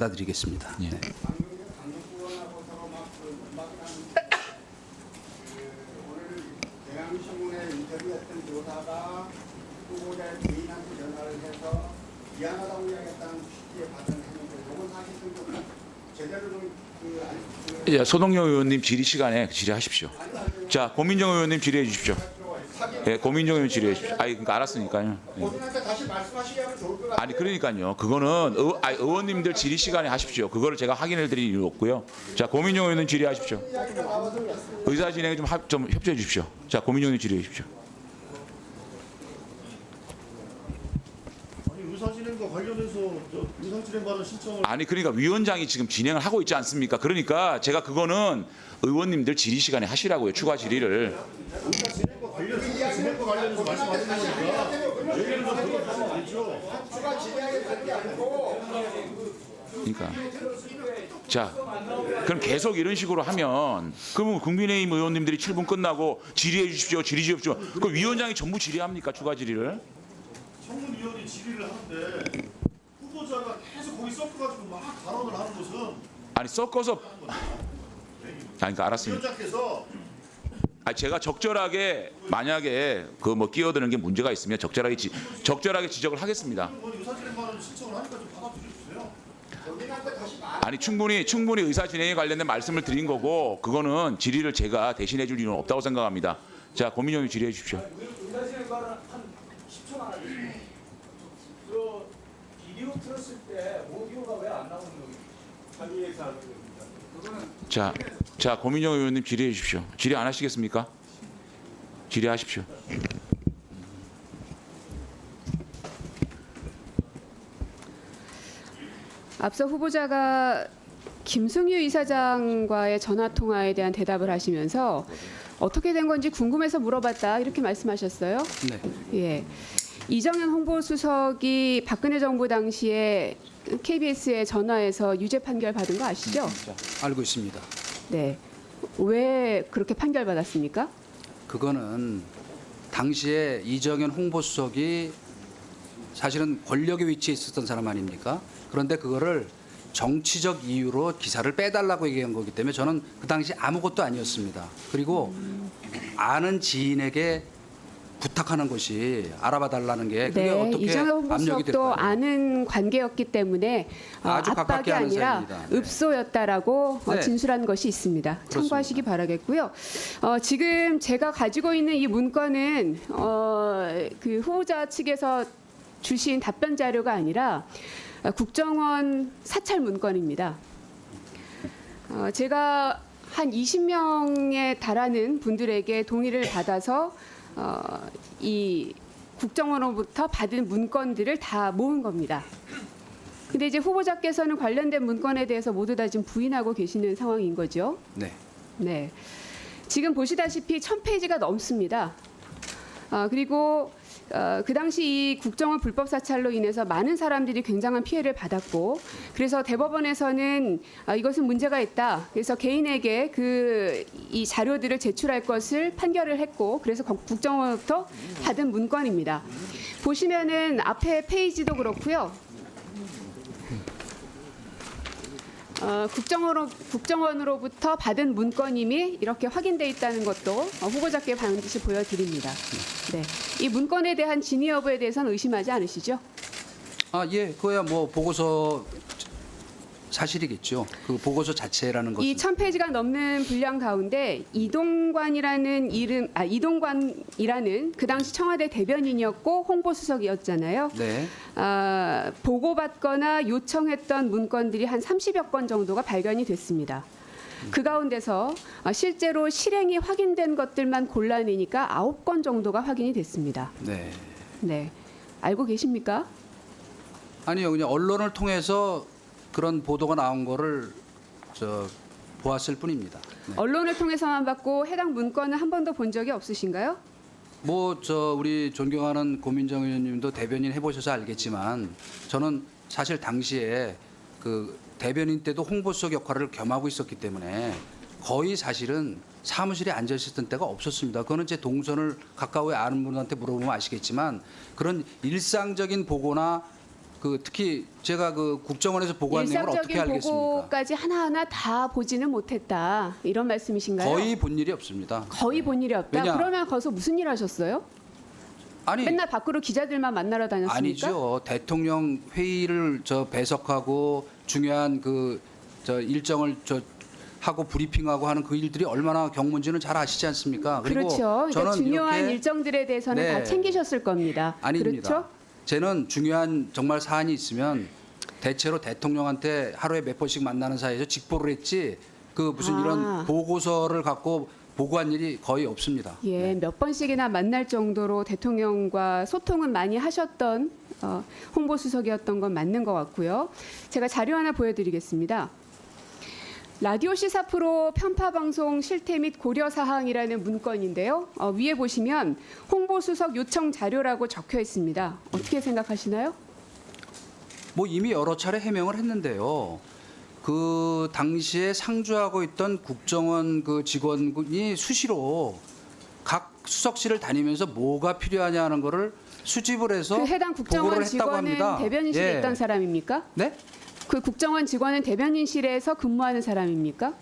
받아들이겠습니다. 예. 네. 대한신문에 인터뷰했던 교사가 후보자의 부인한테 전화를 해서 미안하다고 이야기했다는 취지에 발언했는데 이건 사실은 좀 제대로 예, 소동영 의원님 질의 시간에 질의하십시오. 자, 고민정 의원님 질의해 주십시오. 예, 고민정 의원 질의해 주십시오. 아니, 그러니까 알았으니까요. 예. 본인한테 다시 말씀하시게 하면 좋을 것 같아요. 아니, 그러니까요. 그거는 의원님들 질의 시간에 하십시오. 그거를 제가 확인해 드릴 이유 없고요. 자, 고민정 의원님 질의하십시오. 의사 진행에 좀 협조해 주십시오. 자, 고민정 의원 질의해 주십시오. 아니 의사진행과 관련해서 의사진행 발언 신청을 아니, 그러니까 위원장이 지금 진행을 하고 있지 않습니까? 그러니까 제가 그거는 의원님들 질의 시간에 하시라고요. 추가 질의를. 의사진행과 관련해서 말씀하시는 거니까 얘기를 좀 들어주시면 되죠. 추가 진행에 되는 게 아니고 그러니까 자, 그럼 계속 이런 식으로 하면 그러면 국민의힘 의원님들이 7분 끝나고 질의해 주십시오, 질의 주십시오. 그 위원장이 전부 질의합니까? 추가 질의를? 청문위원이 질의를 하는데 후보자가 계속 거기 섞어가지고 막 발언을 하는 것은 아니, 섞어서 그러니까 알았습니다. 위원장께서 제가 적절하게 만약에 그 뭐 끼어드는 게 문제가 있으면 적절하게 지적을 하겠습니다. 의사진행 발언 신청을 하니까 좀 받아들여주세요. 본인한테 다시 아니, 충분히 의사 진행에 관련된 말씀을 드린 거고 그거는 질의를 제가 대신해 줄 이유는 없다고 생각합니다. 자, 고민정이 질의해 주십시오. 의사진행 발언 한 10초만 하겠습니다. 저 비디오 틀었을 때 오디오가 왜 안 나오는 거예요? 자기에서 하는 겁니다. 자, 고민정 의원님 질의해 주십시오. 질의 안 하시겠습니까? 질의하십시오. 앞서 후보자가 김승유 이사장과의 전화 통화에 대한 대답을 하시면서 어떻게 된 건지 궁금해서 물어봤다 이렇게 말씀하셨어요. 네. 예. 이정현 홍보수석이 박근혜 정부 당시에 KBS에 전화해서 유죄 판결 받은 거 아시죠? 알고 있습니다. 네. 왜 그렇게 판결 받았습니까? 그거는 당시에 이정현 홍보수석이 사실은 권력의 위치에 있었던 사람 아닙니까? 그런데 그거를 정치적 이유로 기사를 빼달라고 얘기한 거기 때문에 저는 그 당시 아무것도 아니었습니다. 그리고 아는 지인에게 부탁하는 것이 알아봐 달라는 게 그게 네, 어떻게 이정현 압력이 홍보수석도 될까요? 아는 관계였기 때문에 아주 압박이 가깝게 아는 아니라 사이입니다. 네. 읍소였다라고 네. 진술한 것이 있습니다. 참고하시기 바라겠고요. 지금 제가 가지고 있는 이 문건은 그 후보자 측에서 주신 답변 자료가 아니라 국정원 사찰 문건입니다. 제가 한 20명에 달하는 분들에게 동의를 받아서 이 국정원으로부터 받은 문건들을 다 모은 겁니다. 근데 이제 후보자께서는 관련된 문건에 대해서 모두 다 지금 부인하고 계시는 상황인 거죠. 네. 네. 지금 보시다시피 1000페이지가 넘습니다. 그리고 그 당시 이 국정원 불법 사찰로 인해서 많은 사람들이 굉장한 피해를 받았고 그래서 대법원에서는 이것은 문제가 있다. 그래서 개인에게 이 자료들을 제출할 것을 판결을 했고 그래서 국정원부터 받은 문건입니다. 보시면은 앞에 페이지도 그렇고요. 국정원으로부터 받은 문건임이 이렇게 확인돼 있다는 것도 후보자께 반드시 보여드립니다. 네, 이 문건에 대한 진위 여부에 대해서는 의심하지 않으시죠? 예, 그거야 뭐 보고서 사실이겠죠. 그 보고서 자체라는 것은 이 1000페이지가 넘는 분량 가운데 이동관이라는 그 당시 청와대 대변인이었고 홍보수석이었잖아요. 네. 보고받거나 요청했던 문건들이 한 30여 건 정도가 발견이 됐습니다. 그 가운데서 실제로 실행이 확인된 것들만 골라내니까 9건 정도가 확인이 됐습니다. 네. 네, 알고 계십니까? 아니요, 그냥 언론을 통해서 그런 보도가 나온 거를 보았을 뿐입니다. 네. 언론을 통해서만 받고 해당 문건은 한 번도 본 적이 없으신가요? 우리 존경하는 고민정 의원님도 대변인 해보셔서 알겠지만 저는 사실 당시에 그 대변인 때도 홍보수석 역할을 겸하고 있었기 때문에 거의 사실은 사무실에 앉아 있었던 때가 없었습니다. 그거는 제 동선을 가까이 아는 분한테 물어보면 아시겠지만 그런 일상적인 보고나 그 특히 제가 그 국정원에서 보고한 내용을 어떻게 일상적인 알겠습니까? 보고까지 하나하나 다 보지는 못했다. 이런 말씀이신가요? 거의 본 일이 없습니다. 거의 본 일이 없다. 왜냐? 그러면 거기서 무슨 일 하셨어요? 아니 맨날 밖으로 기자들만 만나러 다녔습니까? 아니죠. 대통령 회의를 배석하고 중요한 그 일정을 하고 브리핑하고 하는 그 일들이 얼마나 경문지는 잘 아시지 않습니까? 그리고 그렇죠. 그러니까 저는 중요한 이렇게 일정들에 대해서는 네. 다 챙기셨을 겁니다. 아닙니다. 그렇죠? 저는 중요한 정말 사안이 있으면 대체로 대통령한테 하루에 몇 번씩 만나는 사이에서 직보를 했지 그 무슨 아. 이런 보고서를 갖고 보고한 일이 거의 없습니다. 예, 몇 번씩이나 만날 정도로 대통령과 소통은 많이 하셨던 홍보수석이었던 건 맞는 것 같고요. 제가 자료 하나 보여드리겠습니다. 라디오 시사 프로 편파 방송 실태 및 고려 사항이라는 문건인데요. 위에 보시면 홍보수석 요청 자료라고 적혀 있습니다. 어떻게 생각하시나요? 뭐 이미 여러 차례 해명을 했는데요. 그 당시에 상주하고 있던 국정원 그 직원이 수시로 각 수석실을 다니면서 뭐가 필요하냐 하는 거를 수집을 해서 그 해당 국정원 보고를 했다고 직원은 합니다. 대변인실에 예. 있던 사람입니까? 네? 그 국정원 직원은 대변인실에서 근무하는 사람입니까?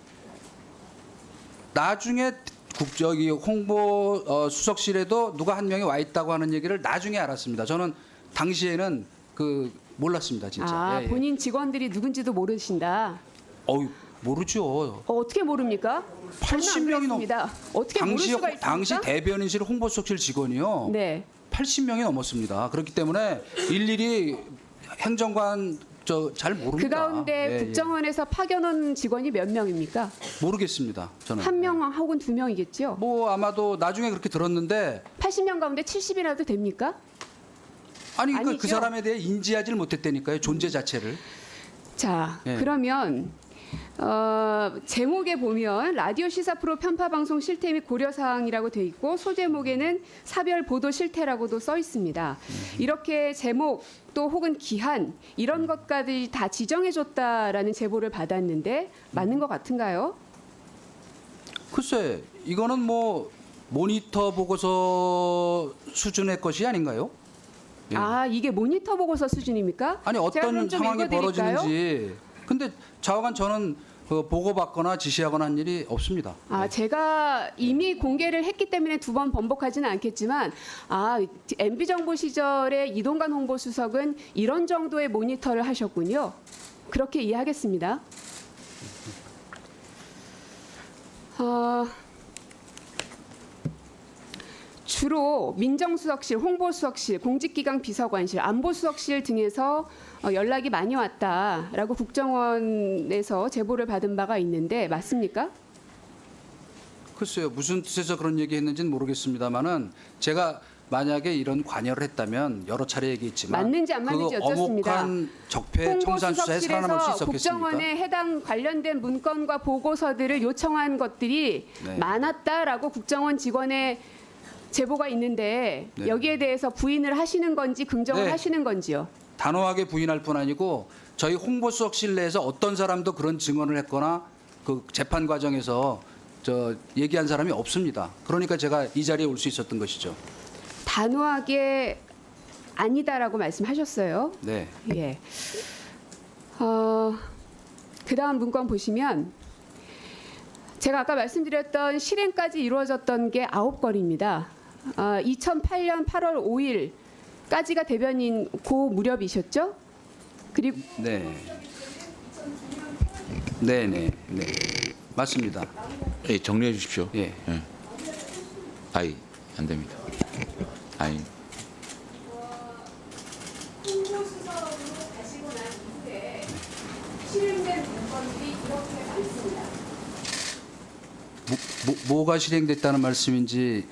나중에 국적이 홍보 수석실에도 누가 한 명이 와 있다고 하는 얘기를 나중에 알았습니다. 저는 당시에는 그 몰랐습니다, 진짜. 아, 예, 예. 본인 직원들이 누군지도 모르신다. 어우, 모르죠. 어떻게 모릅니까? 80명이 넘. 넘습니다. 어떻게 모를 수가 있습니까? 당시 대변인실 홍보수석실 직원이요. 네. 80명이 넘었습니다. 그렇기 때문에 일일이 행정관 잘 모릅니다. 그 가운데 예, 국정원에서 파견 직원이 몇 명입니까? 예. 모르겠습니다. 저는. 한 명 혹은 두 명이겠죠. 뭐 아마도 나중에 그렇게 들었는데 80명 가운데 70이라도 됩니까? 아니 그 아니죠. 사람에 대해 인지하지를 못했다니까요. 존재 자체를. 자, 예. 그러면 제목에 보면 라디오 시사 프로 편파 방송 실태 및 고려 사항이라고 돼 있고 소제목에는 사별 보도 실태라고도 써 있습니다. 이렇게 제목 또 혹은 기한 이런 것까지 다 지정해 줬다라는 제보를 받았는데 맞는 것 같은가요? 글쎄, 이거는 뭐 모니터 보고서 수준의 것이 아닌가요? 예. 아, 이게 모니터 보고서 수준입니까? 아니 제가 그럼 어떤 좀 상황이 읽어드릴까요? 벌어지는지. 근데 좌우간 저는 보고받거나 지시하거나 한 일이 없습니다. 아, 제가 이미 공개를 했기 때문에 두 번 번복하지는 않겠지만, MB 정부 시절에 이동관 홍보수석은 이런 정도의 모니터를 하셨군요. 그렇게 이해하겠습니다. 주로 민정수석실, 홍보수석실, 공직기강 비서관실, 안보수석실 등에서 연락이 많이 왔다라고 국정원에서 제보를 받은 바가 있는데 맞습니까? 글쎄요, 무슨 뜻에서 그런 얘기했는지는 모르겠습니다만은 제가 만약에 이런 관여를 했다면 여러 차례 얘기했지만 맞는지 안 맞는지 그 여쭙습니다. 어목한 적폐 청산 수사에 살아남을 수 홍보수석실에서 있었겠습니까? 국정원에 해당 관련된 문건과 보고서들을 요청한 것들이 네. 많았다라고 국정원 직원의 제보가 있는데 네. 여기에 대해서 부인을 하시는 건지 긍정을 네. 하시는 건지요? 단호하게 부인할 뿐 아니고 저희 홍보수석실 내에서 어떤 사람도 그런 증언을 했거나 그 재판 과정에서 얘기한 사람이 없습니다. 그러니까 제가 이 자리에 올 수 있었던 것이죠. 단호하게 아니다라고 말씀하셨어요. 네. 예. 그다음 문건 보시면 제가 아까 말씀드렸던 실행까지 이루어졌던 게 9건입니다. 2008년 8월 5일까지가 대변인 고 무렵이셨죠? 그리고 네. 네, 네, 네. 맞습니다. 예, 정리해 주십시오. 예. 아이, 안 됩니다. 아이. 홍보수석으로 가시고 난 이후에 실행된 문건들이 이렇게 많습니다. 뭐가 실행됐다는 말씀인지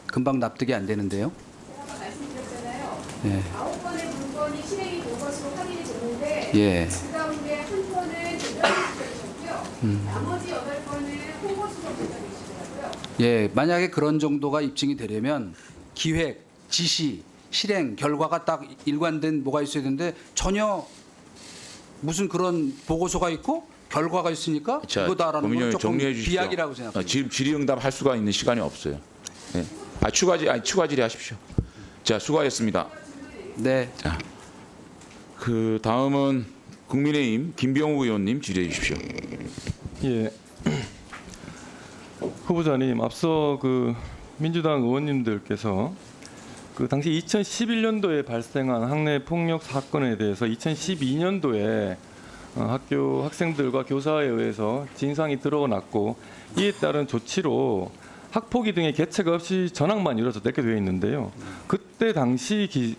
금방 납득이 안 되는데요. 제가 아까 말씀드렸잖아요. 예. 9건의 문건이 실행이 된 것으로 확인이 됐는데 예. 그 가운데 한 건은 대변인실이셨고요. 나머지 8건은 홍보수석 대변인실이라고요. 예, 만약에 그런 정도가 입증이 되려면 기획, 지시, 실행, 결과가 딱 일관된 뭐가 있어야 되는데 전혀 무슨 그런 보고서가 있고 결과가 있으니까 자, 이거다라는 건 고민형님 조금 정리해 주십시오. 비약이라고 생각합니다. 지금 질의응답 할 수가 있는 시간이 없어요. 예. 추가 질의하십시오. 자, 수고하셨습니다. 네. 자, 그 다음은 국민의힘 김병우 의원님 질의해 주십시오. 예. 후보자님, 앞서 그 민주당 의원님들께서 그 당시 2011년도에 발생한 학내 폭력 사건에 대해서 2012년도에 학교 학생들과 교사에 의해서 진상이 드러났고 이에 따른 조치로 학폭위 등의 개책 없이 전학만 이루어졌게 되어 있는데요. 그때 당시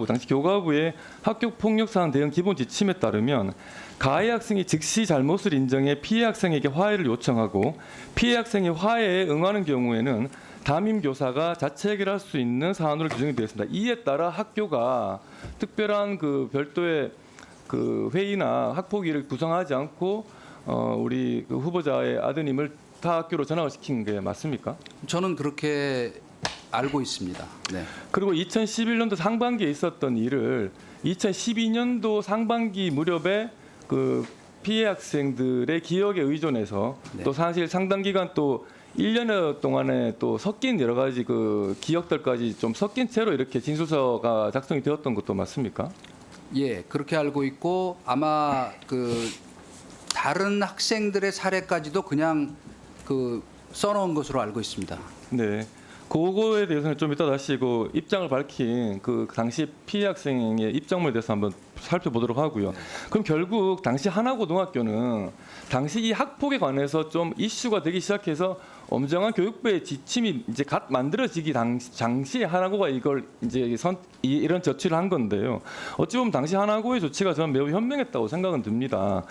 당시 교가부의 학교 폭력 사안 대응 기본 지침에 따르면 가해 학생이 즉시 잘못을 인정해 피해 학생에게 화해를 요청하고 피해 학생이 화해에 응하는 경우에는 담임 교사가 자체 해결할 수 있는 사안으로 규정이 되어 있습니다. 이에 따라 학교가 특별한 그 별도의 그 회의나 학폭위를 구성하지 않고 우리 그 후보자의 아드님을 타 학교로 전학을 시킨 게 맞습니까? 저는 그렇게 알고 있습니다. 네. 그리고 2011년도 상반기에 있었던 일을 2012년도 상반기 무렵에 그 피해 학생들의 기억에 의존해서 네. 또 사실 상당 기간 또 1년여 동안에 또 섞인 여러 가지 그 기억들까지 좀 섞인 채로 이렇게 진술서가 작성이 되었던 것도 맞습니까? 예, 그렇게 알고 있고 아마 그 다른 학생들의 사례까지도 그냥 그 써놓은 것으로 알고 있습니다. 네. 그거에 대해서는 좀 이따 다시 그 입장을 밝힌 그 당시 피해 학생의 입장문에 대해서 한번 살펴보도록 하고요. 그럼 결국 당시 하나고등학교는 당시 이 학폭에 관해서 좀 이슈가 되기 시작해서 엄정한 교육부의 지침이 이제 갓 만들어지기 당시에 하나고가 이걸 이제 이런 조치를 한 건데요. 어찌 보면 당시 하나고의 조치가 저는 매우 현명했다고 생각은 듭니다.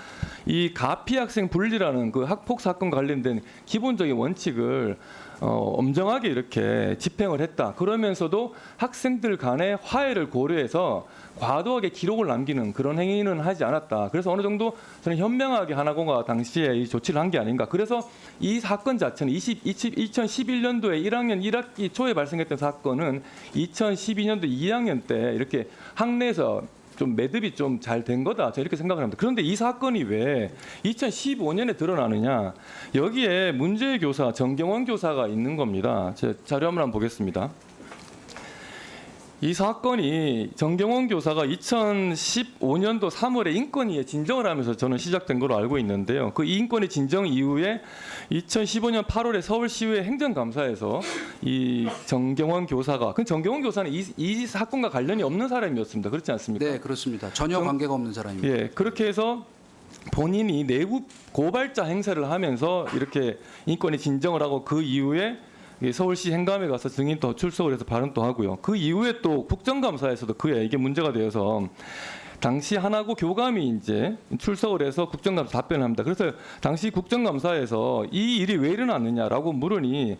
이 가피 학생 분리라는 그 학폭 사건과 관련된 기본적인 원칙을 엄정하게 이렇게 집행을 했다. 그러면서도 학생들 간의 화해를 고려해서 과도하게 기록을 남기는 그런 행위는 하지 않았다. 그래서 어느 정도 저는 현명하게 하나고가 당시에 이 조치를 한 게 아닌가. 그래서 이 사건 자체는 2011년도에 1학년 1학기 초에 발생했던 사건은 2012년도 2학년 때 이렇게 학내에서 좀 매듭이 좀 잘 된 거다. 저 이렇게 생각을 합니다. 그런데 이 사건이 왜 2015년에 드러나느냐? 여기에 문제의 교사 정경원 교사가 있는 겁니다. 제 자료 한번 보겠습니다. 이 사건이 정경원 교사가 2015년도 3월에 인권위에 진정을 하면서 저는 시작된 걸로 알고 있는데요. 그 인권위 진정 이후에 2015년 8월에 서울시의회 행정감사에서 이 정경원 교사가 그 정경원 교사는 이 사건과 관련이 없는 사람이었습니다. 그렇지 않습니까? 네, 그렇습니다. 전혀 관계가 없는 사람입니다. 예, 그렇게 해서 본인이 내부 고발자 행사를 하면서 이렇게 인권위 진정을 하고 그 이후에 서울시 행감에 가서 증인도 출석을 해서 발언도 하고요. 그 이후에 또 국정감사에서도 이게 문제가 되어서 당시 하나고 교감이 이제 출석을 해서 국정감사 답변을 합니다. 그래서 당시 국정감사에서 이 일이 왜 일어났느냐라고 물으니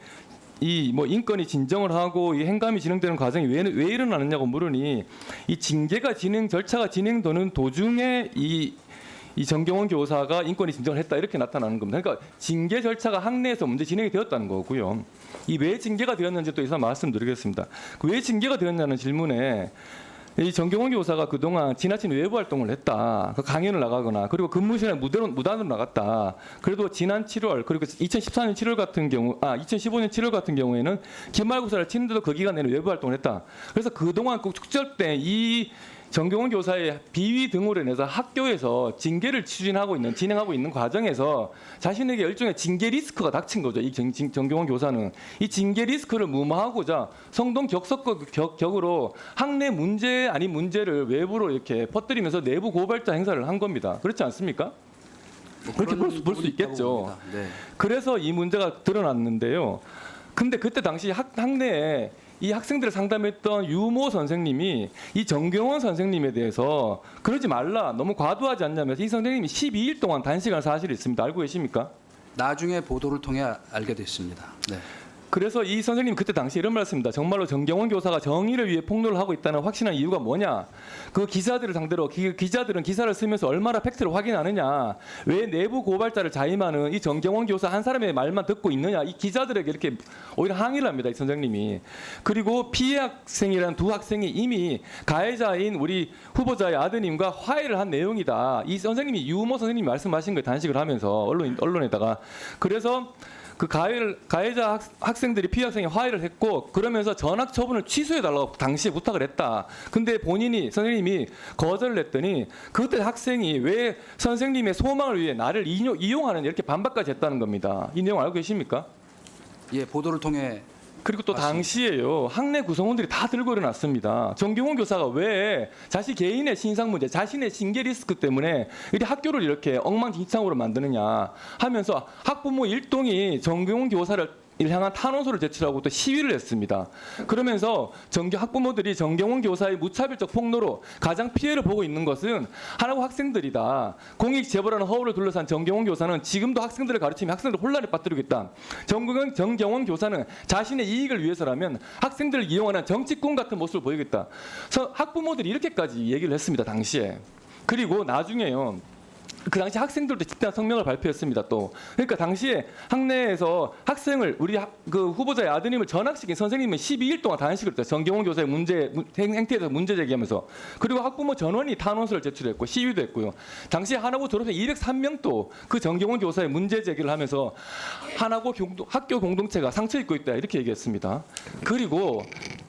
이 뭐 인권이 진정을 하고 이 행감이 진행되는 과정이 왜 일어나느냐고 물으니 이 징계가 절차가 진행되는 도중에 이 정경원 교사가 인권위 진정을 했다 이렇게 나타나는 겁니다. 그러니까 징계 절차가 학내에서 문제 진행이 되었다는 거고요. 이 왜 징계가 되었는지 또 이상 말씀드리겠습니다. 왜 징계가 되었냐는 질문에 이 정경원 교사가 그동안 지나친 외부 활동을 했다. 강연을 나가거나 그리고 근무실에 무단으로 나갔다. 그래도 지난 7월 그리고 2014년 7월 같은 경우 2015년 7월 같은 경우에는 기말고사를 치는데도 그 기간에는 외부 활동을 했다. 그래서 그동안 꼭 축절 때 이 정경원 교사의 비위 등으로 인해서 학교에서 징계를 진행하고 있는 과정에서 자신에게 일종의 징계 리스크가 닥친 거죠. 이 정경원 교사는 이 징계 리스크를 무마하고자 성동격으로 학내 문제 아닌 문제를 외부로 이렇게 퍼뜨리면서 내부 고발자 행사를 한 겁니다. 그렇지 않습니까? 그렇게 볼 수 있겠죠. 네. 그래서 이 문제가 드러났는데요. 근데 그때 당시 학내에 이 학생들을 상담했던 유모 선생님이 이 정경원 선생님에 대해서 그러지 말라, 너무 과도하지 않냐면서 이 선생님이 12일 동안 단식한 사실이 있습니다. 알고 계십니까? 나중에 보도를 통해 알게 됐습니다. 네. 그래서 이 선생님 그때 당시 이런 말씀입니다. 정말로 정경원 교사가 정의를 위해 폭로를 하고 있다는 확신한 이유가 뭐냐? 그 기자들을 상대로 기자들은 기사를 쓰면서 얼마나 팩트를 확인하느냐? 왜 내부 고발자를 자임하는 이 정경원 교사 한 사람의 말만 듣고 있느냐? 이 기자들에게 이렇게 오히려 항의를 합니다. 이 선생님이. 그리고 피해 학생이라는 두 학생이 이미 가해자인 우리 후보자의 아드님과 화해를 한 내용이다. 이 선생님이 유모 선생님이 말씀하신 거에 단식을 하면서 언론에다가 그래서 그 가해자 학생들이 피해 학생이 화해를 했고 그러면서 전학 처분을 취소해 달라고 당시에 부탁을 했다. 근데 본인이 선생님이 거절을 했더니 그때 학생이 왜 선생님의 소망을 위해 나를 이용하는 이렇게 반박까지 했다는 겁니다. 이 내용 알고 계십니까? 예, 보도를 통해 그리고 또 맞습니다. 당시에요. 학내 구성원들이 다 들고 일어났습니다. 정경훈 교사가 왜 자신 개인의 신상 문제, 자신의 징계 리스크 때문에 이렇게 학교를 이렇게 엉망진창으로 만드느냐 하면서 학부모 일동이 정경훈 교사를 향한 탄원서를 제출하고 또 시위를 했습니다. 그러면서 학부모들이 정경훈 교사의 무차별적 폭로로 가장 피해를 보고 있는 것은 하나고 학생들이다. 공익 재벌하는 허울을 둘러싼 정경훈 교사는 지금도 학생들을 가르치며 학생들을 혼란에 빠뜨리고 있다. 정경훈 교사는 자신의 이익을 위해서라면 학생들을 이용하는 정치꾼 같은 모습을 보이겠다. 학부모들이 이렇게까지 얘기를 했습니다. 당시에. 그리고 나중에요. 그 당시 학생들도 집단 성명을 발표했습니다. 또 그러니까 당시에 학내에서 학생을 그 후보자의 아드님을 전학시킨 선생님은 12일 동안 단식을 했죠. 정경훈 교사의 행태에 대해서 문제 제기하면서. 그리고 학부모 전원이 탄원서를 제출했고 시위도 했고요. 당시 하나고 졸업생 203명도 그 정경훈 교사의 문제 제기를 하면서 하나고 학교 공동체가 상처 입고 있다 이렇게 얘기했습니다. 그리고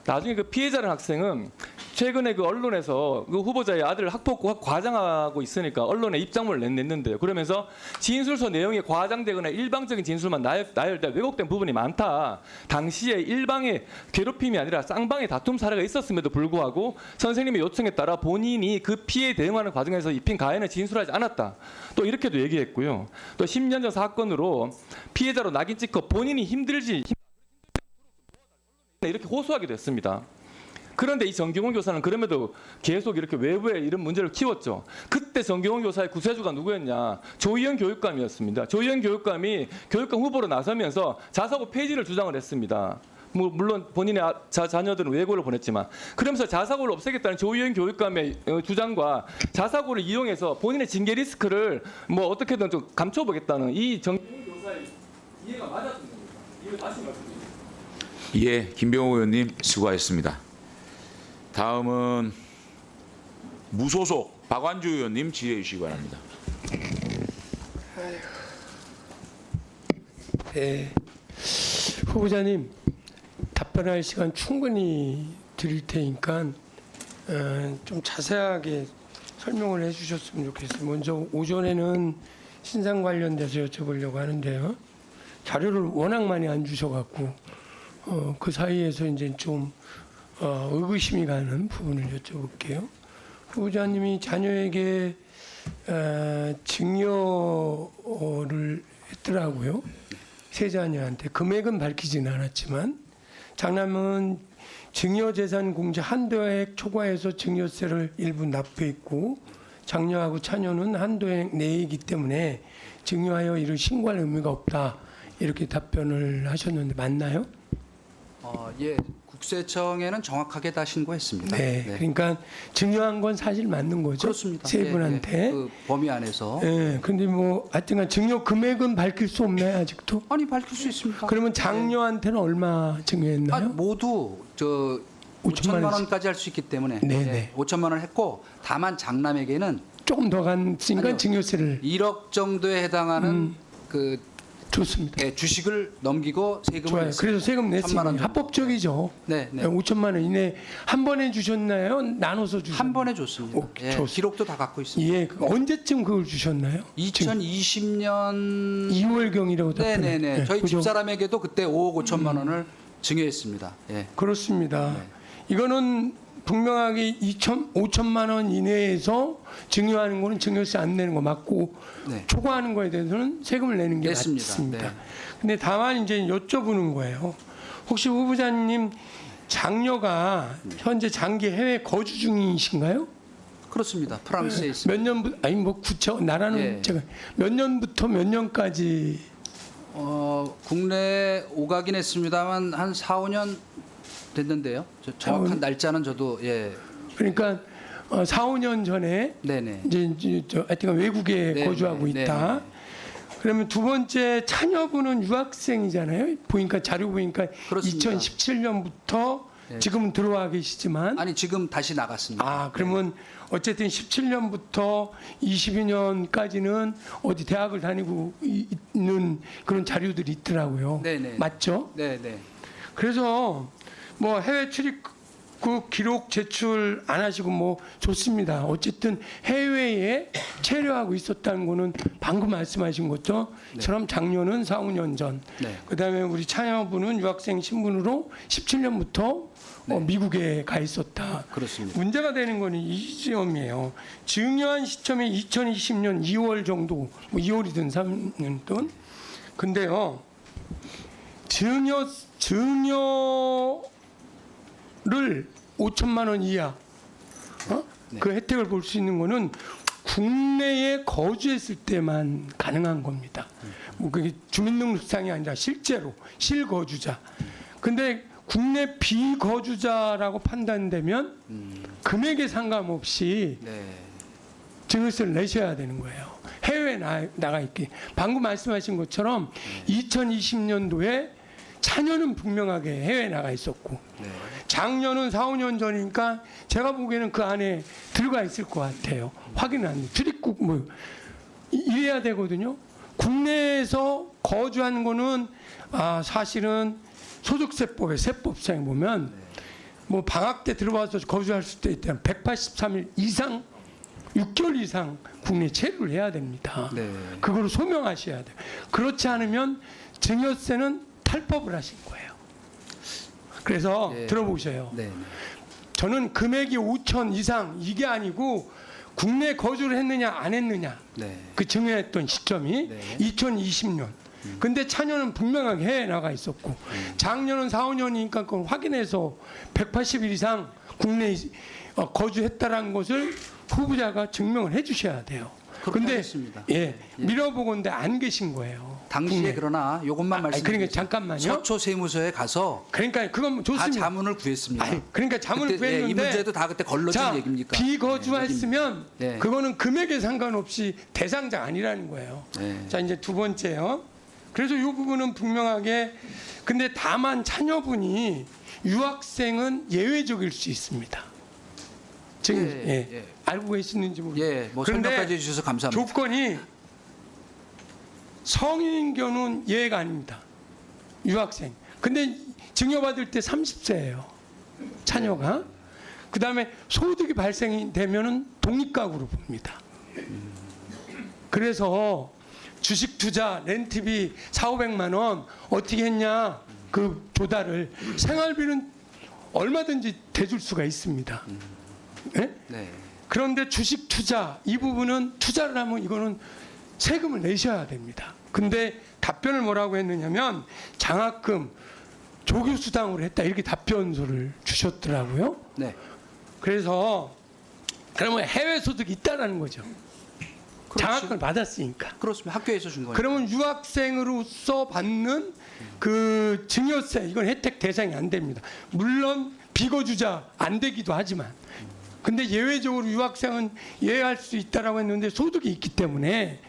나중에 그 피해자라는 학생은 최근에 그 언론에서 그 후보자의 아들을 학폭 과장하고 있으니까 언론에 입장문을 냈는데요. 그러면서 진술서 내용이 과장되거나 일방적인 진술만 나열돼 왜곡된 부분이 많다. 당시에 일방의 괴롭힘이 아니라 쌍방의 다툼 사례가 있었음에도 불구하고 선생님의 요청에 따라 본인이 그 피해에 대응하는 과정에서 입힌 가해는 진술하지 않았다. 또 이렇게도 얘기했고요. 또 10년 전 사건으로 피해자로 낙인 찍고 본인이 힘들지 이렇게 호소하기도 했습니다. 그런데 이 정경훈 교사는 그럼에도 계속 이렇게 외부에 이런 문제를 키웠죠. 그때 정경훈 교사의 구세주가 누구였냐? 조희연 교육감이었습니다. 조희연 교육감이 교육감 후보로 나서면서 자사고 폐지를 주장을 했습니다. 물론 본인의 자녀들은 외고를 보냈지만 그러면서 자사고를 없애겠다는 조희연 교육감의 주장과 자사고를 이용해서 본인의 징계 리스크를 뭐 어떻게든 좀 감춰보겠다는 이 정경훈 교사의 이해가 맞았습니다. 이거 다시 말씀드립니다. 예, 김병호 의원님 수고하셨습니다. 다음은 무소속 박완주 의원님 질의해 주시기 바랍니다. 네, 후보자님 답변할 시간 충분히 드릴 테니까 좀 자세하게 설명을 해주셨으면 좋겠어요. 먼저 오전에는 신상 관련돼서 여쭤보려고 하는데요. 자료를 워낙 많이 안 주셔갖고 그 사이에서 이제 좀 의구심이 가는 부분을 여쭤볼게요. 후보자님이 자녀에게 증여를 했더라고요. 세 자녀한테. 금액은 밝히지는 않았지만 장남은 증여재산 공제 한도액 초과해서 증여세를 일부 납부했고 장녀하고 차녀는 한도액 내이기 때문에 증여하여 이를 신고할 의무가 없다. 이렇게 답변을 하셨는데 맞나요? 예, 국세청에는 정확하게 다 신고했습니다. 네, 그러니까 증여한 건 사실 맞는 거죠. 그렇습니다. 세 분한테. 그 범위 안에서. 네, 근데 뭐 하여튼간 증여 금액은 밝힐 수 없나요 아직도? 아니 밝힐 수 있습니다. 그러면 장녀한테는 얼마 증여했나요? 모두 5천만 원까지 할 수 있기 때문에 네네. 5천만 원 했고 다만 장남에게는 조금 더 갔으니까 아니요. 증여세를 1억 정도에 해당하는 그 좋습니다. 주식을 넘기고 세금을 좋아요. 냈습니다. 그래서 세금 1,000만 원 냈으니 정도. 합법적이죠. 네, 네. 5천만 원 이내 한 번에 주셨나요? 나눠서 주셨나요? 한 번에 줬습니다. 오케이, 예, 좋습니다. 기록도 다 갖고 있습니다. 예, 언제쯤 그걸 주셨나요? 2020년 2월경이라고 답변해. 네네네. 저희 그죠? 집사람에게도 그때 5억 5천만 원을 증여했습니다. 예. 그렇습니다. 네. 이거는 분명하게 5천만 원 이내에서 증여하는 거는 증여세 안 내는 거 맞고 네. 초과하는 거에 대해서는 세금을 내는 게 냈습니다. 맞습니다. 네. 근데 다만 이제 여쭤보는 거예요. 혹시 후보자님 장녀가 현재 장기 해외 거주 중이신가요? 그렇습니다. 프랑스에 있습니다. 몇 년부터 아니 뭐 구체 나라는 예. 제가 몇 년부터 몇 년까지 국내에 오가긴 했습니다만 한 4, 5년 됐는데요. 정확한 날짜는 저도 그러니까 4, 5년 전에 네네. 이제 하여튼 외국에 네, 거주하고 네, 있다. 네, 네. 그러면 두 번째 자녀분은 유학생이잖아요. 보니까 자료 보니까 그렇습니다. 2017년부터 예. 지금은 들어와 계시지만 아니 지금 다시 나갔습니다. 그러면 어쨌든 17년부터 22년까지는 어디 대학을 다니고 있는 그런 자료들이 있더라고요. 네네. 맞죠? 네, 네. 그래서 뭐 해외 출입국 기록 제출 안 하시고 뭐 좋습니다. 어쨌든 해외에 체류하고 있었다는 거는 방금 말씀하신 것처럼 작년은 4, 5년 전. 네. 그다음에 우리 차녀분은 유학생 신분으로 17년부터 미국에 가 있었다. 그렇습니다. 문제가 되는 거는 이 지점이에요. 증여한 시점이 2020년 2월 정도, 뭐 2월이든 3년든. 근데요, 증여를 5천만 원 이하 그 혜택을 볼 수 있는 거는 국내에 거주했을 때만 가능한 겁니다. 뭐 그게 주민등록상이 아니라 실제로 실거주자. 근데 국내 비거주자라고 판단되면 금액에 상관없이 네. 증여세를 내셔야 되는 거예요. 해외에 나가 있기. 방금 말씀하신 것처럼 2020년도에 차년은 분명하게 해외에 나가 있었고 네. 작년은 4, 5년 전이니까 제가 보기에는 그 안에 들어가 있을 것 같아요. 확인은 안 돼. 출입국 뭐 이래야 되거든요. 국내에서 거주하는 거는 사실은 소득세법의 세법상에 보면 뭐 방학 때 들어와서 거주할 수도 있다면 183일 이상 6개월 이상 국내 체류를 해야 됩니다. 네. 그걸 소명하셔야 돼요. 그렇지 않으면 증여세는 탈법을 하신 거예요. 그래서 네. 들어보셔요. 네. 저는 금액이 5천 이상 이게 아니고 국내 거주를 했느냐 안 했느냐 네. 그 증여했던 시점이 네. 2020년. 근데 차년은 분명하게 해외에 나가 있었고 작년은 4, 5년이니까 그걸 확인해서 180일 이상 국내에 거주했다라는 것을 후보자가 증명을 해주셔야 돼요. 그렇게 근데 하겠습니다. 밀어보건데 안 계신 거예요. 당시에 국내에. 그러나 이것만 말씀드리겠습니다. 그러니까 잠깐만요. 서초 세무서에 가서 그러니까 그건 다 좋습니다. 자문을 구했습니다. 그러니까 자문을 그때, 구했는데 이 문제도 다 그때 걸러진 자, 얘기입니까? 비거주했으면 네. 그거는 금액에 상관없이 대상자 아니라는 거예요. 네. 자 이제 두 번째요. 그래서 이 부분은 분명하게 근데 다만 자녀분이 유학생은 예외적일 수 있습니다. 지금 알고 계시는지 모르겠어요. 예, 뭐 설명까지 해주셔서 감사합니다. 조건이 성인 경우는 예외가 아닙니다. 유학생. 근데 증여받을 때 30세예요. 자녀가. 그다음에 소득이 발생이 되면은 독립가구로 봅니다. 그래서 주식 투자, 렌트비 4,500만 원 어떻게 했냐? 그 조달을 생활비는 얼마든지 대줄 수가 있습니다. 네? 네. 그런데 주식 투자 이 부분은 투자를 하면 이거는 세금을 내셔야 됩니다. 근데 답변을 뭐라고 했느냐면 장학금 조교수당으로 했다 이렇게 답변서를 주셨더라고요. 네. 그래서 그러면 해외 소득이 있다라는 거죠. 장학금을 받았으니까. 그렇습니다. 학교에서 준 거예요. 그러면 유학생으로서 받는 그 증여세 이건 혜택 대상이 안 됩니다. 물론 비거주자 안 되기도 하지만 근데 예외적으로 유학생은 예외할 수 있다라고 했는데 소득이 있기 때문에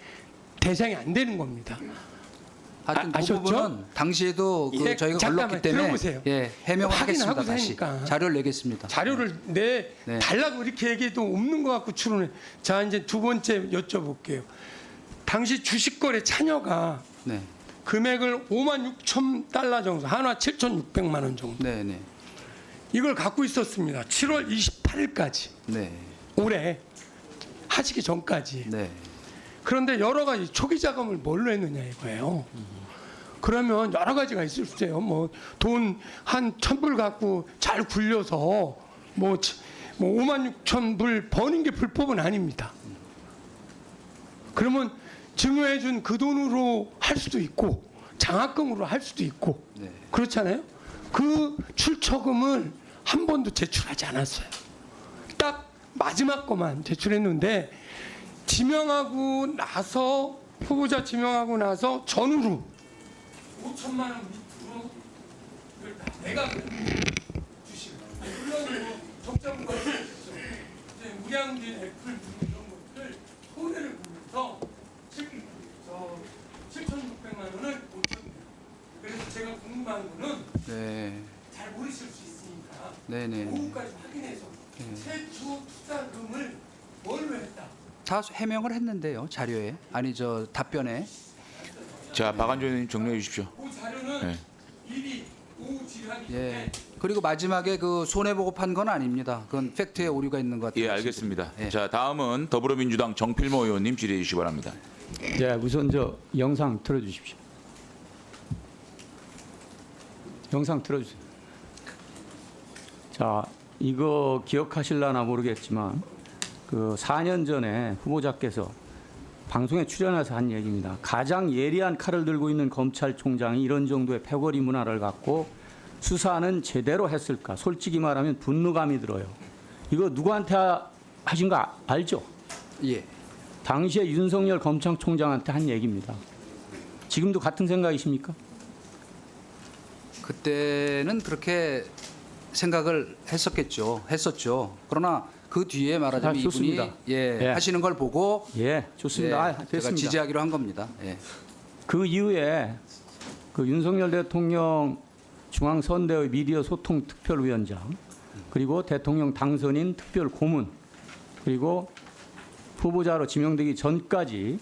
대상이 안 되는 겁니다. 하여튼 그 아셨죠? 부분은 당시에도 그 예, 저희가 잠깐만 걸렀기 때문에 들어보세요. 해명하겠습니다. 확인하고 다시 사니까. 자료를 내겠습니다. 자료를 네. 달라고 이렇게 얘기해도 없는 것 같고 추론해. 자 이제 두 번째 여쭤볼게요. 당시 주식거래 차녀가 네. 금액을 56,000달러 정도, 한화 7,600만 원 정도. 네, 네. 이걸 갖고 있었습니다. 7월 28일까지 네. 올해 하시기 전까지. 네. 그런데 여러 가지 초기 자금을 뭘로 했느냐 이거예요. 그러면 여러 가지가 있을 수 있어요. 뭐 돈 한 1,000불 갖고 잘 굴려서 뭐 56,000불 버는 게 불법은 아닙니다. 그러면 증여해준 그 돈으로 할 수도 있고 장학금으로 할 수도 있고 네. 그렇잖아요. 그 출처금을 한 번도 제출하지 않았어요. 딱 마지막 거만 제출했는데 지명하고 나서 후보자 지명하고 나서 전후로 5천만 원 밑으로 내가 주식을 물론 뭐 적자분과 우량진 애플 이런 것들 손해를 보면서 7,600만 원을 못 줬네요. 그래서 제가 궁금한 거는 네. 잘 모르실 수 있으니까 네네. 그것까지 확인해서 최초 투자금을 뭘로 했다. 다 해명을 했는데요. 자료에 아니 저 답변에. 자, 박한준 의원님 정리해 주십시오. 그 자료는 네. 미리 오후 질의하기 예. 전에 그리고 마지막에 그 손해보고 판 건 아닙니다. 그건 팩트에 오류가 있는 것 같아요. 예, 알겠습니다. 예. 자, 다음은 더불어민주당 정필모 의원님 질의해 주시기 바랍니다. 네, 우선 저 영상 틀어주십시오. 영상 틀어주세요. 자, 이거 기억하실라나 모르겠지만 그 4년 전에 후보자께서 방송에 출연해서 한 얘기입니다. 가장 예리한 칼을 들고 있는 검찰총장이 이런 정도의 패거리 문화를 갖고 수사는 제대로 했을까? 솔직히 말하면 분노감이 들어요. 이거 누구한테 하신 거 알죠? 예. 당시에 윤석열 검찰총장한테 한 얘기입니다. 지금도 같은 생각이십니까? 그때는 그렇게 생각을 했었죠. 그러나 그 뒤에 말하자면 아, 이분이 좋습니다. 예. 하시는 걸 보고 예, 좋습니다. 아, 제가 됐습니다. 지지하기로 한 겁니다. 예. 그 이후에 그 윤석열 대통령 중앙선대위 미디어 소통 특별위원장 그리고 대통령 당선인 특별고문 그리고 후보자로 지명되기 전까지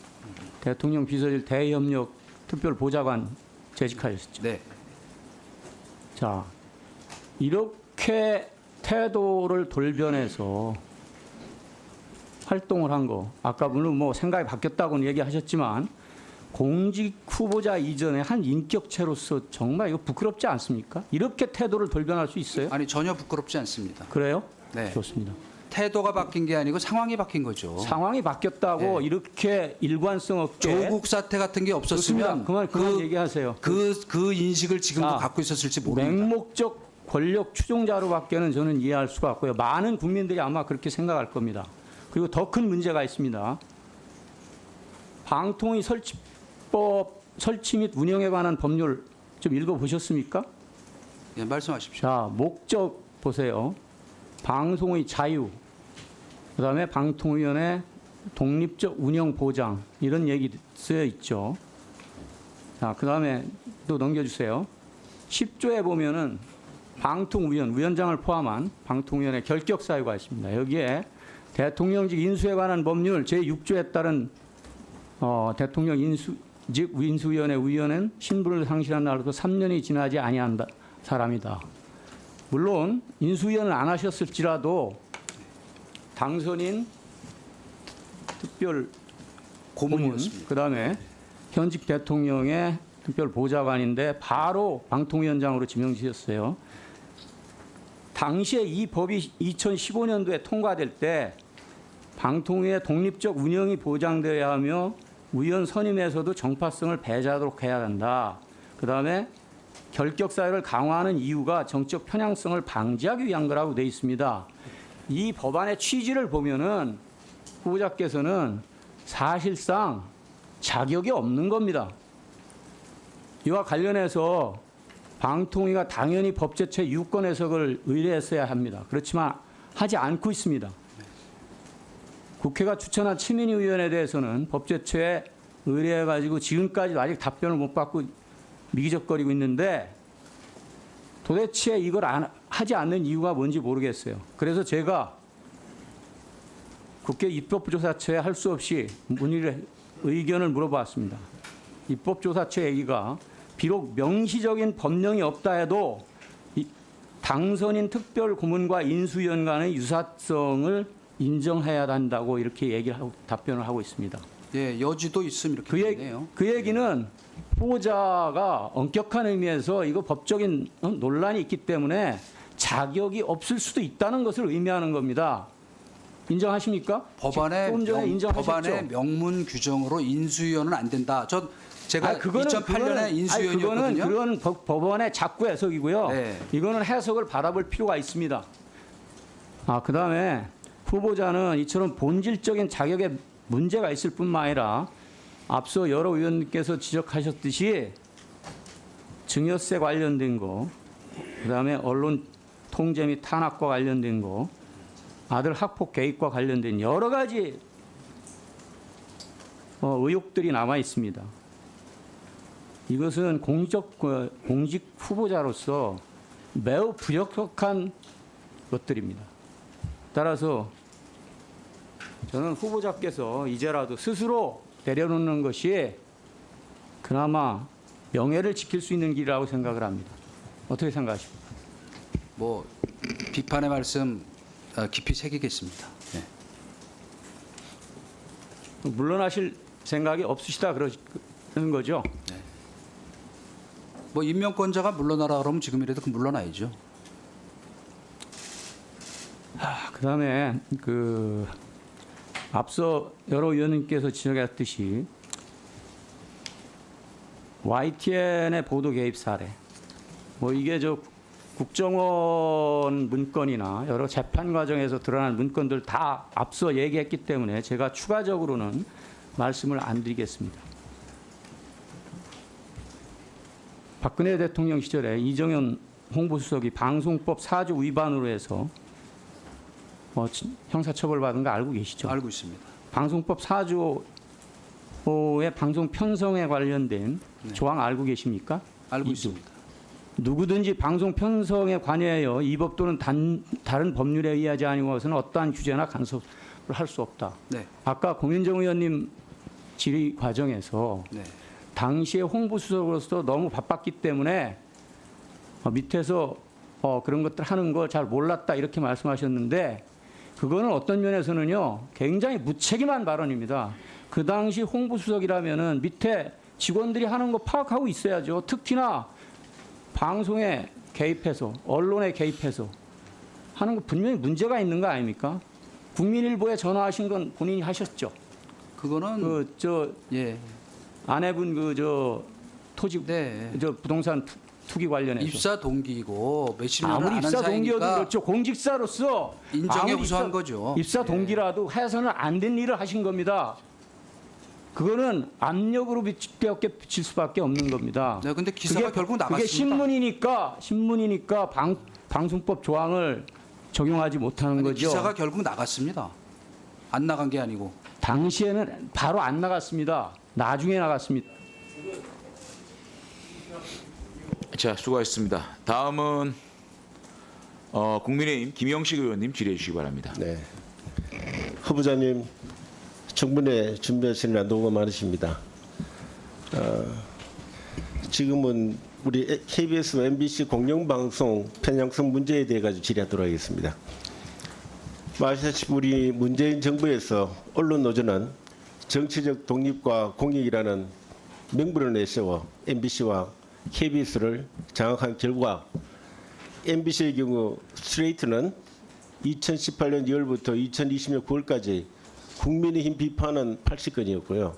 대통령 비서실 대협력 특별보좌관 재직하셨죠. 네. 자, 이렇게 태도를 돌변해서 활동을 한 거, 아까 물론 뭐 생각이 바뀌었다고는 얘기하셨지만 공직 후보자 이전에 한 인격체로서 정말 이거 부끄럽지 않습니까? 이렇게 태도를 돌변할 수 있어요? 아니 전혀 부끄럽지 않습니다. 그래요? 네. 좋습니다. 태도가 바뀐 게 아니고 상황이 바뀐 거죠. 상황이 바뀌었다고 네. 이렇게 일관성 없게 조국 사태 같은 게 없었으면 좋습니다. 그만 얘기하세요. 그 인식을 지금도 자, 갖고 있었을지 모릅니다. 맹목적 권력 추종자로밖에는 저는 이해할 수가 없고요. 많은 국민들이 아마 그렇게 생각할 겁니다. 그리고 더 큰 문제가 있습니다. 방통위 설치 및 운영에 관한 법률 좀 읽어보셨습니까? 예, 말씀하십시오. 자, 목적 보세요. 방송의 자유, 그다음에 방통위원회 독립적 운영 보장 이런 얘기 쓰여 있죠. 자, 그다음에 또 넘겨주세요. 10조에 보면은 위원장을 포함한 방통위원회 결격 사유가 있습니다. 여기에 대통령직 인수에 관한 법률 제6조에 따른 대통령 인수위원회 위원은 신분을 상실한 날부터 3년이 지나지 아니한 사람이다. 물론 인수위원을 안 하셨을지라도 당선인 특별 고문이었습니다. 그다음에 현직 대통령의 특별 보좌관인데 바로 방통위원장으로 지명되셨어요. 당시에 이 법이 2015년도에 통과될 때 방통위의 독립적 운영이 보장되어야 하며 위원 선임에서도 정파성을 배제하도록 해야 한다. 그다음에 결격 사유를 강화하는 이유가 정치적 편향성을 방지하기 위한 거라고 되어 있습니다. 이 법안의 취지를 보면은 후보자께서는 사실상 자격이 없는 겁니다. 이와 관련해서 방통위가 당연히 법제처 유권 해석을 의뢰했어야 합니다. 그렇지만 하지 않고 있습니다. 국회가 추천한 최민희 의원에 대해서는 법제처에 의뢰해가지고 지금까지도 아직 답변을 못 받고 미기적거리고 있는데 도대체 이걸 하지 않는 이유가 뭔지 모르겠어요. 그래서 제가 국회 입법조사처에 할 수 없이 문의를 의견을 물어봤습니다. 입법조사처 얘기가 비록 명시적인 법령이 없다 해도 당선인 특별고문과 인수위원 간의 유사성을 인정해야 한다고 이렇게 얘기를 하고 답변을 하고 있습니다. 예, 여지도 있음 이렇게 되네요. 그 얘기는 후보자가 엄격한 의미에서 이거 법적인 논란이 있기 때문에 자격이 없을 수도 있다는 것을 의미하는 겁니다. 인정하십니까? 법안의 명문 규정으로 인수위원은 안 된다. 제가 2008년에 인수위원이었거든요. 그건 법원의 자꾸 해석이고요. 네. 이거는 해석을 바라볼 필요가 있습니다. 그다음에 후보자는 이처럼 본질적인 자격에 문제가 있을 뿐만 아니라 앞서 여러 의원님께서 지적하셨듯이 증여세 관련된 거, 그다음에 언론 통제 및 탄압과 관련된 거, 아들 학폭 개입과 관련된 여러 가지 의혹들이 남아 있습니다. 이것은 공직 후보자로서 매우 부적격한 것들입니다. 따라서 저는 후보자께서 이제라도 스스로 내려놓는 것이 그나마 명예를 지킬 수 있는 길이라고 생각을 합니다. 어떻게 생각하십니까? 뭐 비판의 말씀 깊이 새기겠습니다. 네. 물러나실 생각이 없으시다 그러는 거죠? 뭐 임명권자가 물러나라 그러면 지금이라도 그 물러나야죠. 그다음에 앞서 여러 의원님께서 지적했듯이 YTN의 보도 개입 사례, 뭐 이게 저 국정원 문건이나 여러 재판 과정에서 드러난 문건들 다 앞서 얘기했기 때문에 제가 추가적으로는 말씀을 안 드리겠습니다. 박근혜 대통령 시절에 이정현 홍보수석이 방송법 4조 위반으로 해서 형사처벌 받은 거 알고 계시죠? 알고 있습니다. 방송법 4조의 방송 편성에 관련된 조항 알고 계십니까? 알고 있습니다. 누구든지 방송 편성에 관여하여 이 법 또는 다른 법률에 의하지 아니고서는 어떠한 규제나 간섭을 할 수 없다. 네. 아까 공윤정 의원님 질의 과정에서 네. 당시에 홍보수석으로서 너무 바빴기 때문에 밑에서 그런 것들 하는 거 잘 몰랐다 이렇게 말씀하셨는데 그거는 어떤 면에서는요 굉장히 무책임한 발언입니다. 그 당시 홍보수석이라면은 밑에 직원들이 하는 거 파악하고 있어야죠. 특히나 방송에 개입해서 언론에 개입해서 하는 거 분명히 문제가 있는 거 아닙니까? 국민일보에 전화하신 건 본인이 하셨죠. 그거는 예. 아내분 토지 네. 부동산 투기 관련해서 입사 동기고 몇십 년을 아무리 아는 입사 동기여도 사이니까 그렇죠. 공직자로서 인정에 아무리 우수한 거죠. 입사 예. 동기라도 해서는 안 된 일을 하신 겁니다. 그거는 압력으로 비칠 수밖에 없는 겁니다. 네, 근데 기사가 결국 나갔습니다. 그게 신문이니까 방송법 조항을 적용하지 못하는 아니, 거죠. 기사가 결국 나갔습니다. 안 나간 게 아니고. 당시에는 바로 안 나갔습니다. 나중에 나갔습니다. 자, 수고하셨습니다. 다음은 국민의힘 김영식 의원님 질의해 주시기 바랍니다. 네. 후보자님 충분히 준비하시느라 노고 많으십니다. 지금은 우리 KBS, MBC 공영방송 편향성 문제에 대해 가지고 질의하도록 하겠습니다. 아시다시피 우리 문재인 정부에서 언론 노조는 정치적 독립과 공익이라는 명분을 내세워 MBC와 KBS를 장악한 결과 MBC의 경우 스트레이트는 2018년 2월부터 2020년 9월까지 국민의힘 비판은 80건이었고요.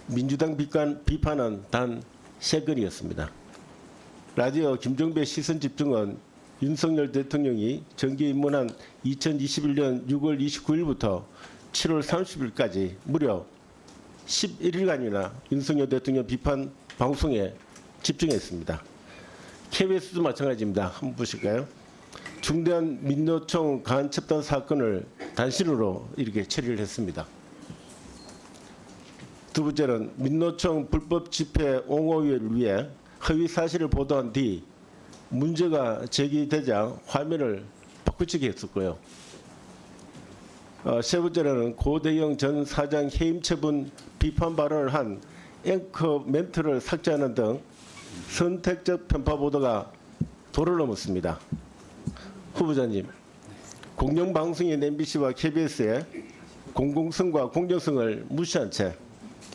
민주당 비판은 단 3건이었습니다. 라디오 김종배 시선집중은 윤석열 대통령이 정계 입문한 2021년 6월 29일부터 7월 30일까지 무려 11일간이나 윤석열 대통령 비판 방송에 집중했습니다. KBS도 마찬가지입니다. 한번 보실까요? 중대한 민노총 간첩단 사건을 단신으로 이렇게 처리를 했습니다. 두 번째는 민노총 불법 집회 옹호를 위해 허위 사실을 보도한 뒤 문제가 제기되자 화면을 바꾸치기 했었고요. 세 번째는 고대영 전 사장 해임 처분 비판 발언을 한 앵커 멘트를 삭제하는 등 선택적 편파 보도가 도를 넘었습니다. 후보자님, 공영방송인 MBC와 KBS의 공공성과 공정성을 무시한 채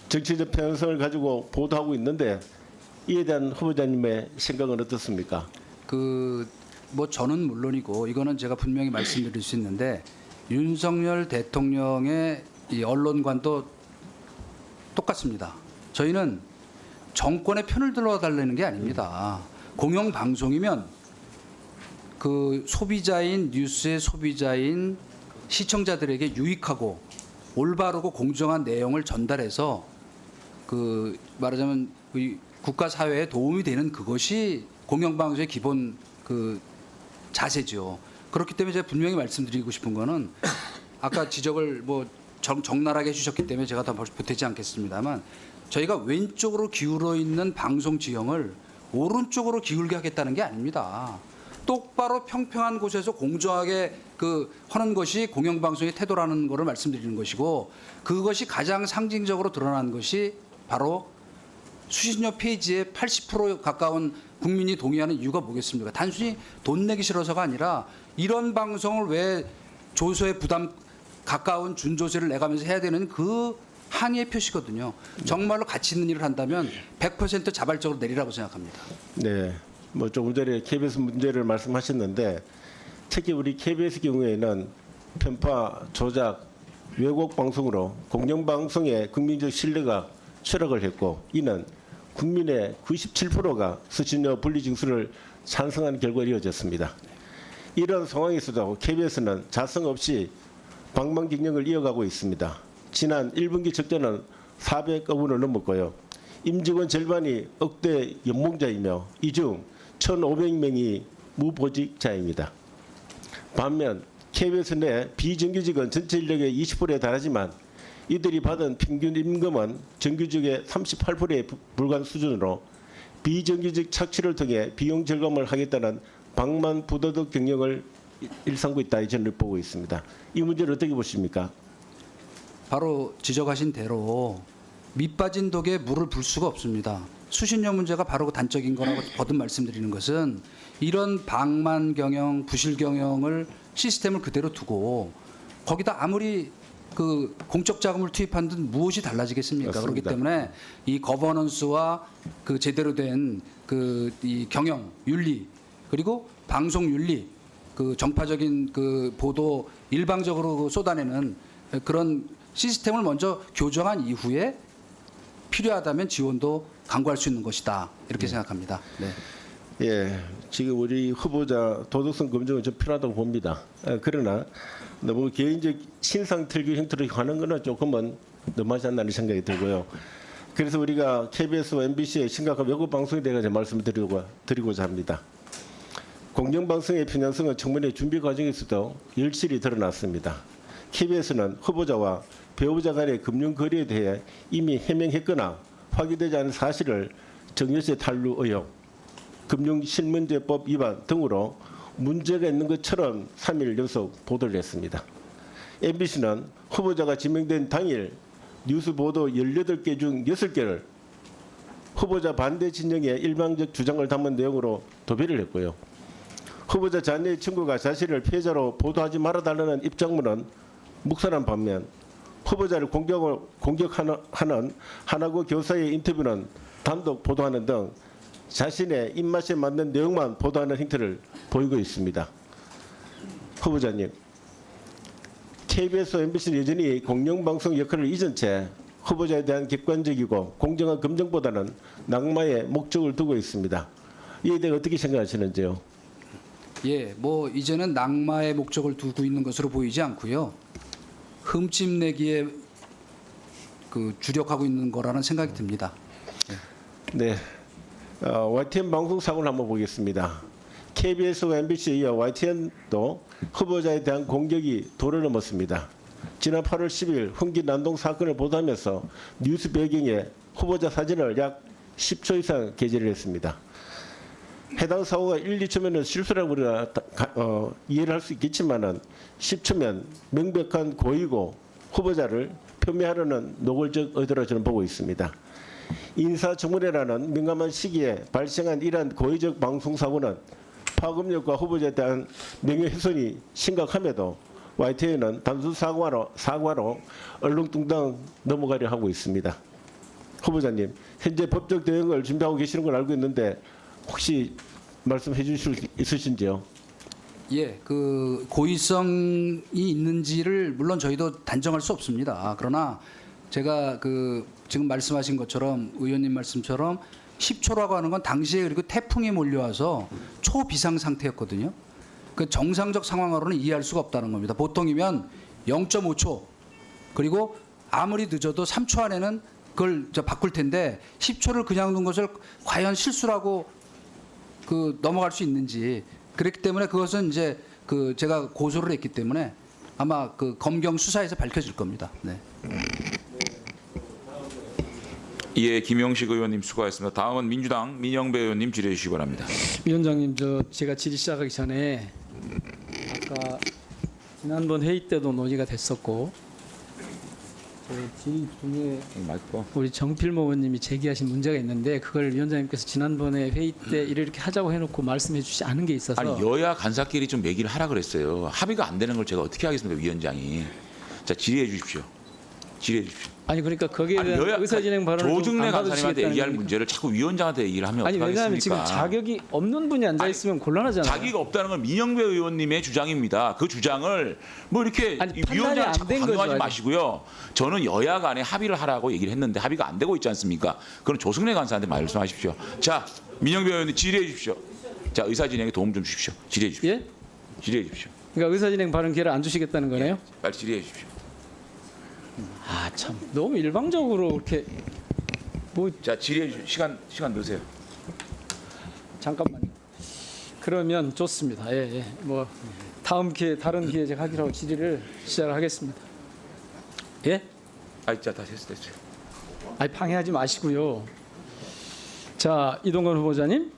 정치적 편성을 가지고 보도하고 있는데 이에 대한 후보자님의 생각은 어떻습니까? 뭐 저는 물론이고 이거는 제가 분명히 말씀드릴 수 있는데 윤석열 대통령의 이 언론관도 똑같습니다. 저희는 정권의 편을 들어달라는 게 아닙니다. 공영방송이면 그 소비자인 뉴스의 소비자인 시청자들에게 유익하고 올바르고 공정한 내용을 전달해서 말하자면 국가 사회에 도움이 되는 그것이 공영방송의 기본 자세죠. 그렇기 때문에 제가 분명히 말씀드리고 싶은 거는 아까 지적을 적나라하게 해주셨기 때문에 제가 다 보태지 않겠습니다만 저희가 왼쪽으로 기울어 있는 방송 지형을 오른쪽으로 기울게 하겠다는 게 아닙니다. 똑바로 평평한 곳에서 공정하게 하는 것이 공영방송의 태도라는 것을 말씀드리는 것이고, 그것이 가장 상징적으로 드러난 것이 바로 수신료 페이지에 80% 가까운 국민이 동의하는 이유가 뭐겠습니까? 단순히 돈 내기 싫어서가 아니라 이런 방송을 왜 조소의 부담 가까운 준조세를 내가면서 해야 되는 그 항의의 표시거든요. 정말로 가치 있는 일을 한다면 100% 자발적으로 내리라고 생각합니다. 네, 뭐 조금 전에 KBS 문제를 말씀하셨는데 특히 우리 KBS 경우에는 편파, 조작, 왜곡 방송으로 공영방송의 국민적 신뢰가 추락을 했고, 이는 국민의 97%가 수신료 분리징수를 찬성한 결과로 이어졌습니다. 이런 상황에서도 KBS는 자성 없이 방망 경영을 이어가고 있습니다. 지난 1분기 적자는 400억 원을 넘었고요. 임직원 절반이 억대 연봉자이며 이 중 1,500명이 무보직자입니다. 반면 KBS 내 비정규직은 전체 인력의 20%에 달하지만 이들이 받은 평균 임금은 정규직의 38%에 불과한 수준으로 비정규직 착취를 통해 비용 절감을 하겠다는 방만 부도덕 경영을 일삼고 있다, 저는 보고 있습니다. 이 문제를 어떻게 보십니까? 바로 지적하신 대로 밑빠진 독에 물을 붓을 수가 없습니다. 수신료 문제가 바로 그 단적인 거라고 거듭 말씀드리는 것은 이런 방만 경영, 부실 경영을 시스템을 그대로 두고 거기다 아무리 그 공적 자금을 투입한 듯 무엇이 달라지겠습니까? 맞습니다. 그렇기 때문에 이 거버넌스와 그 제대로 된 이 경영 윤리, 그리고 방송 윤리, 그 정파적인 그 보도 일방적으로 쏟아내는 그런 시스템을 먼저 교정한 이후에 필요하다면 지원도 강구할 수 있는 것이다, 이렇게 생각합니다. 네. 예, 지금 우리 후보자 도덕성 검증은 좀 필요하다고 봅니다. 그러나 너무 개인적 신상 틀기 형태로 하는 거는 조금은 너무하지 않나는 생각이 들고요. 그래서 우리가 KBS와 MBC의 심각한 외국 방송에 대해서 말씀을 드리고자 합니다. 공영방송의 편향성은 청문회 준비 과정에서도 열실히 드러났습니다. KBS는 후보자와 배우자 간의 금융 거래에 대해 이미 해명했거나 확인되지 않은 사실을 정유세 탈루 의혹, 금융실문제법 위반 등으로 문제가 있는 것처럼 3일 연속 보도를 했습니다. MBC는 후보자가 지명된 당일 뉴스 보도 18개 중 6개를 후보자 반대 진영의 일방적 주장을 담은 내용으로 도배를 했고요. 후보자 자녀의 친구가 자신을 피해자로 보도하지 말아달라는 입장문은 묵살한 반면 후보자를 공격하는 하나고 교사의 인터뷰는 단독 보도하는 등 자신의 입맛에 맞는 내용만 보도하는 행태를 보이고 있습니다. 후보자님, KBS와 MBC는 여전히 공영방송 역할을 잊은 채 후보자에 대한 객관적이고 공정한 검증보다는 낙마의 목적을 두고 있습니다. 이에 대해 어떻게 생각하시는지요? 예, 뭐 이제는 낙마의 목적을 두고 있는 것으로 보이지 않고요. 흠집내기에 주력하고 있는 거라는 생각이 듭니다. 네, YTN 방송 사고를 한번 보겠습니다. KBS와 MBC에 이어 YTN도 후보자에 대한 공격이 도를 넘었습니다. 지난 8월 10일 흥기 난동 사건을 보도하면서 뉴스 배경에 후보자 사진을 약 10초 이상 게재를 했습니다. 해당 사고가 1, 2초면 실수라고 우리가 이해를 할 수 있겠지만은 10초면 명백한 고의고 후보자를 폄훼하려는 노골적 의도로 저는 보고 있습니다. 인사청문회라는 민감한 시기에 발생한 이러한 고의적 방송사고는 파급력과 후보자에 대한 명예훼손이 심각함에도 YTN은 단순 사과로 얼렁뚱땅 넘어가려 하고 있습니다. 후보자님, 현재 법적 대응을 준비하고 계시는 걸 알고 있는데 혹시 말씀해 주실 수 있으신지요? 예, 그 고의성이 있는지를 물론 저희도 단정할 수 없습니다. 그러나 제가 지금 말씀하신 것처럼 의원님 말씀처럼 10초라고 하는 건 당시에 그리고 태풍이 몰려와서 초비상 상태였거든요. 그 정상적 상황으로는 이해할 수가 없다는 겁니다. 보통이면 0.5초 그리고 아무리 늦어도 3초 안에는 그걸 바꿀 텐데 10초를 그냥 둔 것을 과연 실수라고 넘어갈 수 있는지, 그렇기 때문에 그것은 이제 제가 고소를 했기 때문에 아마 검경 수사에서 밝혀질 겁니다. 네. 예, 김영식 의원님 수고하셨습니다. 다음은 민주당 민영배 의원님 질의해 주시기 바랍니다. 위원장님, 제가 질의 시작하기 전에 아까 지난번 회의 때도 논의가 됐었고 질의 중에 우리 정필모 의원님이 제기하신 문제가 있는데 그걸 위원장님께서 지난번에 회의 때 이렇게 하자고 해놓고 말씀해 주지 않은 게 있어서 아니 여야 간사끼리 좀 얘기를 하라 그랬어요. 합의가 안 되는 걸 제가 어떻게 하겠습니까, 위원장이. 자, 질의해 주십시오. 질의해 주십시오. 아니 그러니까 거기에 대한 의사진행 발언을 조중래 간사님한테 받으시겠다는 얘기할 얘기니까. 문제를 자꾸 위원장한테 얘기를 하면 아니 왜냐하면 어떡하겠습니까? 지금 자격이 없는 분이 앉아 있으면 곤란하잖아요. 자기가 없다는 건 민영배 의원님의 주장입니다. 그 주장을 뭐 이렇게 아니, 판단이 위원장 안 자꾸 된 강요하지 거죠, 아직. 마시고요. 저는 여야 간에 합의를 하라고 얘기를 했는데 합의가 안 되고 있지 않습니까? 그럼 조승래 간사한테 말씀하십시오. 자, 민영배 의원님 질의해 주십시오. 자, 의사진행에 도움 좀 주십시오. 질의해 주십시오. 예? 질의해 주십시오. 그러니까 의사진행 발언 기회를 안 주시겠다는 거네요. 빨리 질의해 주십시오. 아 참 너무 일방적으로 이렇게 뭐 자, 질의해 주십시오. 시간 넣으세요. 잠깐만요. 그러면 좋습니다. 예, 예. 뭐 다음 기회 다른 기회 제가 하기로 하고 질의를 시작을 하겠습니다. 예? 아, 자, 다시 됐어요. 아니 방해하지 마시고요. 자, 이동관 후보자님.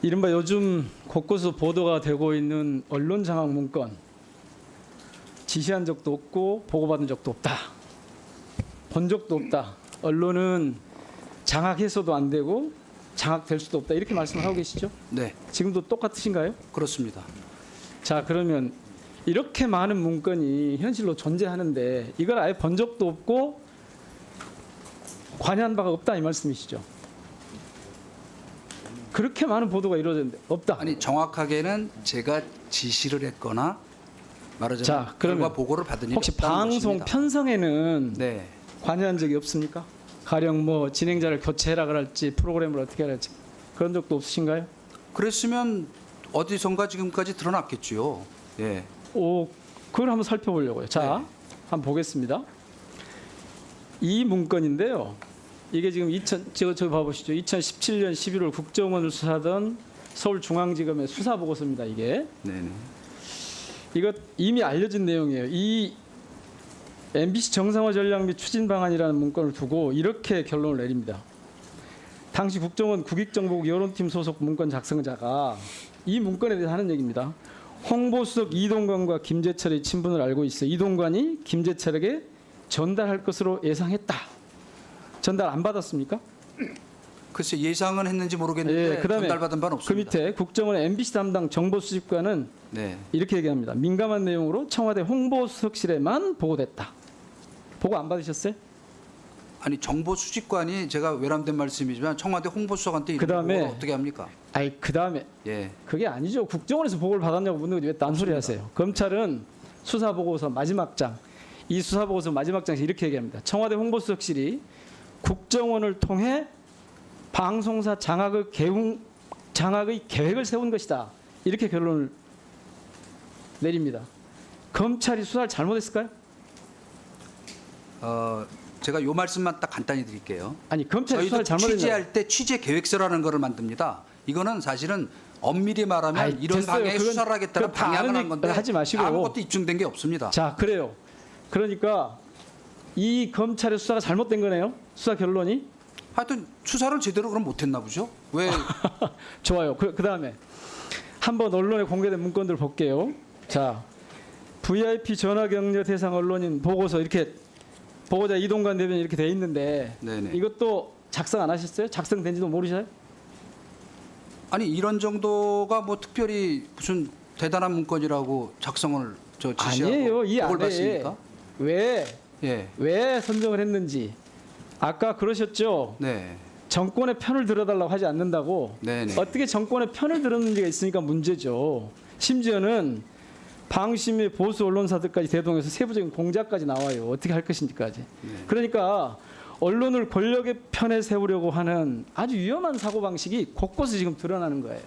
이른바 요즘 곳곳에서 보도가 되고 있는 언론 장악 문건. 지시한 적도 없고 보고받은 적도 없다. 본 적도 없다. 언론은 장악해서도 안 되고 장악될 수도 없다. 이렇게 말씀하고 계시죠? 네, 지금도 똑같으신가요? 그렇습니다. 자, 그러면 이렇게 많은 문건이 현실로 존재하는데 이걸 아예 본 적도 없고 관여한 바가 없다 이 말씀이시죠? 그렇게 많은 보도가 이루어졌는데 없다. 아니 정확하게는 제가 지시를 했거나 말하자면 자, 그러면 결과 보고를 받은 일이 혹시 없다는 방송 것입니다. 편성에는 네, 관여한 적이 없습니까? 가령 뭐 진행자를 교체해라 그럴지 프로그램을 어떻게 할지 그런 적도 없으신가요? 그랬으면 어디선가 지금까지 드러났겠지요. 예, 오, 그걸 한번 살펴보려고요. 자, 네. 한번 보겠습니다. 이 문건인데요. 이게 지금 저 봐보시죠. 2017년 11월 국정원을 수사하던 서울중앙지검의 수사 보고서입니다. 이게 네네. 이거 이미 알려진 내용이에요. 이 MBC 정상화 전략 및 추진 방안이라는 문건을 두고 이렇게 결론을 내립니다. 당시 국정원 국익정보국 여론팀 소속 문건 작성자가 이 문건에 대해서 하는 얘기입니다. 홍보수석 이동관과 김재철의 친분을 알고 있어 이동관이 김재철에게 전달할 것으로 예상했다. 전달 안 받았습니까? 글쎄 예상은 했는지 모르겠는데 예, 그다음에 전달받은 바는 그 없습니다. 밑에 국정원 MBC 담당 정보수집관은 네, 이렇게 얘기합니다. 민감한 내용으로 청와대 홍보수석실에만 보고됐다. 보고 안 받으셨어요? 아니 정보 수집관이 제가 외람된 말씀이지만 청와대 홍보수석한테 이런 그다음에 보고를 어떻게 합니까? 아이 그다음에 예, 그게 아니죠. 국정원에서 보고를 받았냐고 묻는 거지 왜 딴소리 하세요. 검찰은 수사 보고서 마지막 장, 이 수사 보고서 마지막 장에서 이렇게 얘기합니다. 청와대 홍보수석실이 국정원을 통해 방송사 장악의 계획을 세운 것이다. 이렇게 결론을 내립니다. 검찰이 수사를 잘못했을까요? 제가 요 말씀만 딱 간단히 드릴게요. 아니 검찰이 저희도 수사를 잘못했냐? 취재할 때 취재 계획서라는 거를 만듭니다. 이거는 사실은 엄밀히 말하면 아이, 이런 됐어요. 방향에 그건- 수사를 하겠다는 그건 다 방향을 아는 한 건데 하지 마시고. 아무것도 입증된 게 없습니다. 자, 그래요. 그러니까 이 검찰의 수사가 잘못된 거네요. 수사 결론이. 하여튼 수사를 제대로 그럼 못했나 보죠? 왜? 좋아요. 그다음에 한번 언론에 공개된 문건들 볼게요. 자, VIP 전화 격려 대상 언론인 보고서 이렇게 보고자 이동관 대변인 이렇게 돼 있는데 네네. 이것도 작성 안 하셨어요? 작성된지도 모르셔요? 아니 이런 정도가 뭐 특별히 무슨 대단한 문건이라고 작성을 지시하고 아니에요. 이 보고를 안에 받습니까? 예, 왜 선정을 했는지 아까 그러셨죠? 네, 정권의 편을 들어달라고 하지 않는다고. 네네. 어떻게 정권의 편을 들었는지가 있으니까 문제죠. 심지어는 방심의 보수 언론사들까지 대동해서 세부적인 공작까지 나와요. 어떻게 할 것인지까지. 그러니까 언론을 권력의 편에 세우려고 하는 아주 위험한 사고방식이 곳곳에 지금 드러나는 거예요.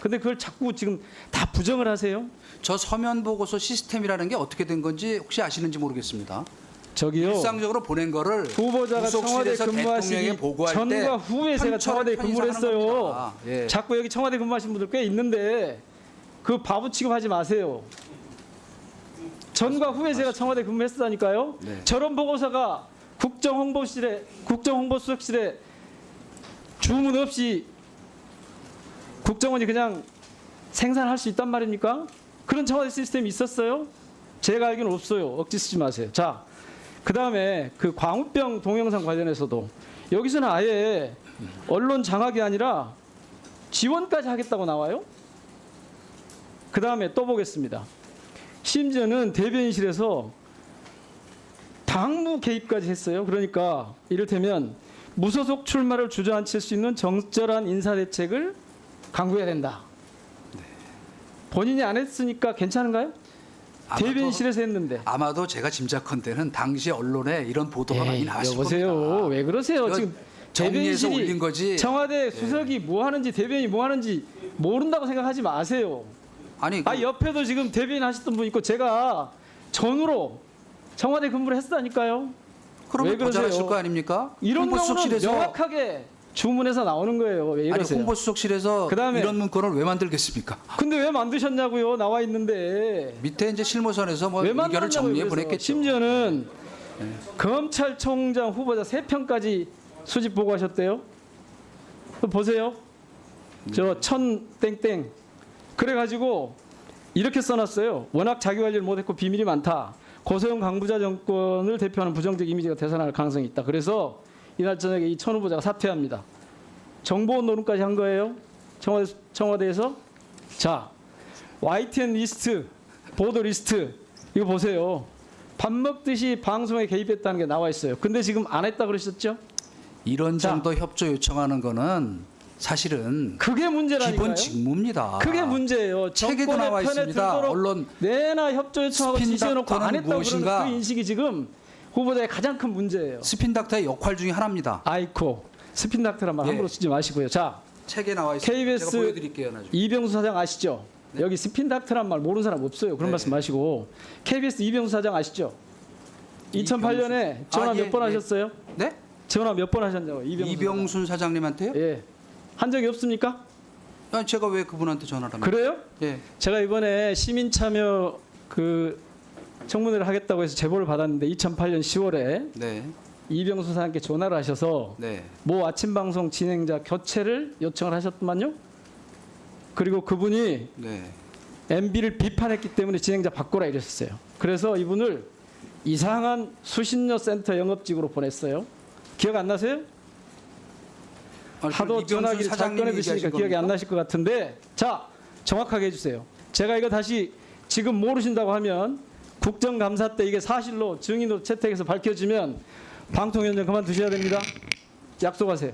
근데 그걸 자꾸 지금 다 부정을 하세요? 저 서면 보고서 시스템이라는 게 어떻게 된 건지 혹시 아시는지 모르겠습니다. 저기요. 일상적으로 보낸 거를 후보자가 청와대 구속실에서 근무하시기 대통령에게 보고할 때 전과 후에 제가 청와대에 근무를 편차를 했어요. 합니다. 예. 자꾸 여기 청와대 근무하신 분들 꽤 있는데 그 바보 취급하지 마세요. 전과 후에 제가 청와대 근무했었다니까요. 네. 저런 보고서가 국정홍보수석실에 주문 없이 국정원이 그냥 생산할 수 있단 말입니까? 그런 청와대 시스템이 있었어요? 제가 알기는 없어요. 억지 쓰지 마세요. 자, 그다음에 그 광우병 동영상 관련해서도 여기서는 아예 언론 장악이 아니라 지원까지 하겠다고 나와요. 그다음에 또 보겠습니다. 심지어는 대변인실에서 당무 개입까지 했어요. 그러니까 이를테면 무소속 출마를 주저앉힐 수 있는 적절한 인사대책을 강구해야 된다. 본인이 안 했으니까 괜찮은가요? 대변인실에서 했는데. 아마도 제가 짐작컨대는 당시 언론에 이런 보도가 많이 나왔을 여보세요. 겁니다. 왜 그러세요? 이거 지금 정리해서 올린 대변인실이 거지. 청와대 수석이 뭐 하는지 대변인이 뭐 하는지 모른다고 생각하지 마세요. 아니, 옆에도 지금 대변인 하셨던 분 있고 제가 전으로 청와대 근무를 했다니까요. 그러면 왜 더 그러세요? 잘하실 거 아닙니까? 이런 경우는 홍보수석실에서 명확하게 주문해서 나오는 거예요. 왜 아니 이러세요? 홍보수석실에서 그다음에- 이런 문건을 왜 만들겠습니까? 근데 왜 만드셨냐고요? 나와 있는데. 밑에 이제 실무선에서 뭐 왜 의견을 만들었냐고요? 정리해 그래서. 보냈겠죠. 심지어는 검찰총장 후보자 3편까지 수집 보고하셨대요. 그거 보세요. 저 천땡땡. 그래가지고 이렇게 써놨어요. 워낙 자기 관리를 못했고 비밀이 많다. 고소형 강부자 정권을 대표하는 부정적 이미지가 되살아날 가능성이 있다. 그래서 이날 저녁에 이 천 후보자가 사퇴합니다. 정보 노름까지 한 거예요. 청와대에서. 자, YTN 리스트, 보도 리스트 이거 보세요. 밥 먹듯이 방송에 개입했다는 게 나와 있어요. 근데 지금 안 했다 그러셨죠? 이런 정도 협조 요청하는 거는 사실은 그게 문제라니까요. 기본 직무입니다. 그게 문제예요. 책에도 나와 정권의 편에 있습니다. 들도록 언론 내나 협조 요청하고 스핀 지시해놓고 안 닥터는 했다고 무엇인가? 그러는 그 인식이 지금 후보자의 가장 큰 문제예요. 스핀닥터의 역할 중에 하나입니다. 아이코 스핀닥터란 말 예. 함부로 쓰지 마시고요. 자, 책에 나와 있습니다. KBS 제가 보여드릴게요. 나중에. 이병수 사장 아시죠? 여기 스핀닥터란 말 모르는 사람 없어요. 그런 네. 말씀 마시고 KBS 이병수 사장 아시죠? 2008년에 전화 아, 몇 번 예. 하셨어요? 네? 전화 몇 번 하셨냐고 이병순 사장님한테요? 사장. 예. 한 적이 없습니까? 아니, 제가 왜 그분한테 전화를 합니까? 그래요? 예. 제가 이번에 시민 참여 그 청문회를 하겠다고 해서 제보를 받았는데 2008년 10월에 네. 이병수 사장께 전화를 하셔서 네. 모 아침 방송 진행자 교체를 요청을 하셨더만요. 그리고 그분이 네. MB를 비판했기 때문에 진행자 바꾸라 이랬었어요. 그래서 이분을 이상한 수신료 센터 영업직으로 보냈어요. 기억 안 나세요? 아니, 하도 이병순 전화기를 잘 사장님이 꺼내 드시니까 얘기하신 기억이 안 겁니까? 나실 것 같은데 자 정확하게 해주세요. 제가 이거 다시 지금 모르신다고 하면 국정감사 때 이게 사실로 증인으로 채택해서 밝혀지면 방통위원장 그만두셔야 됩니다. 약속하세요.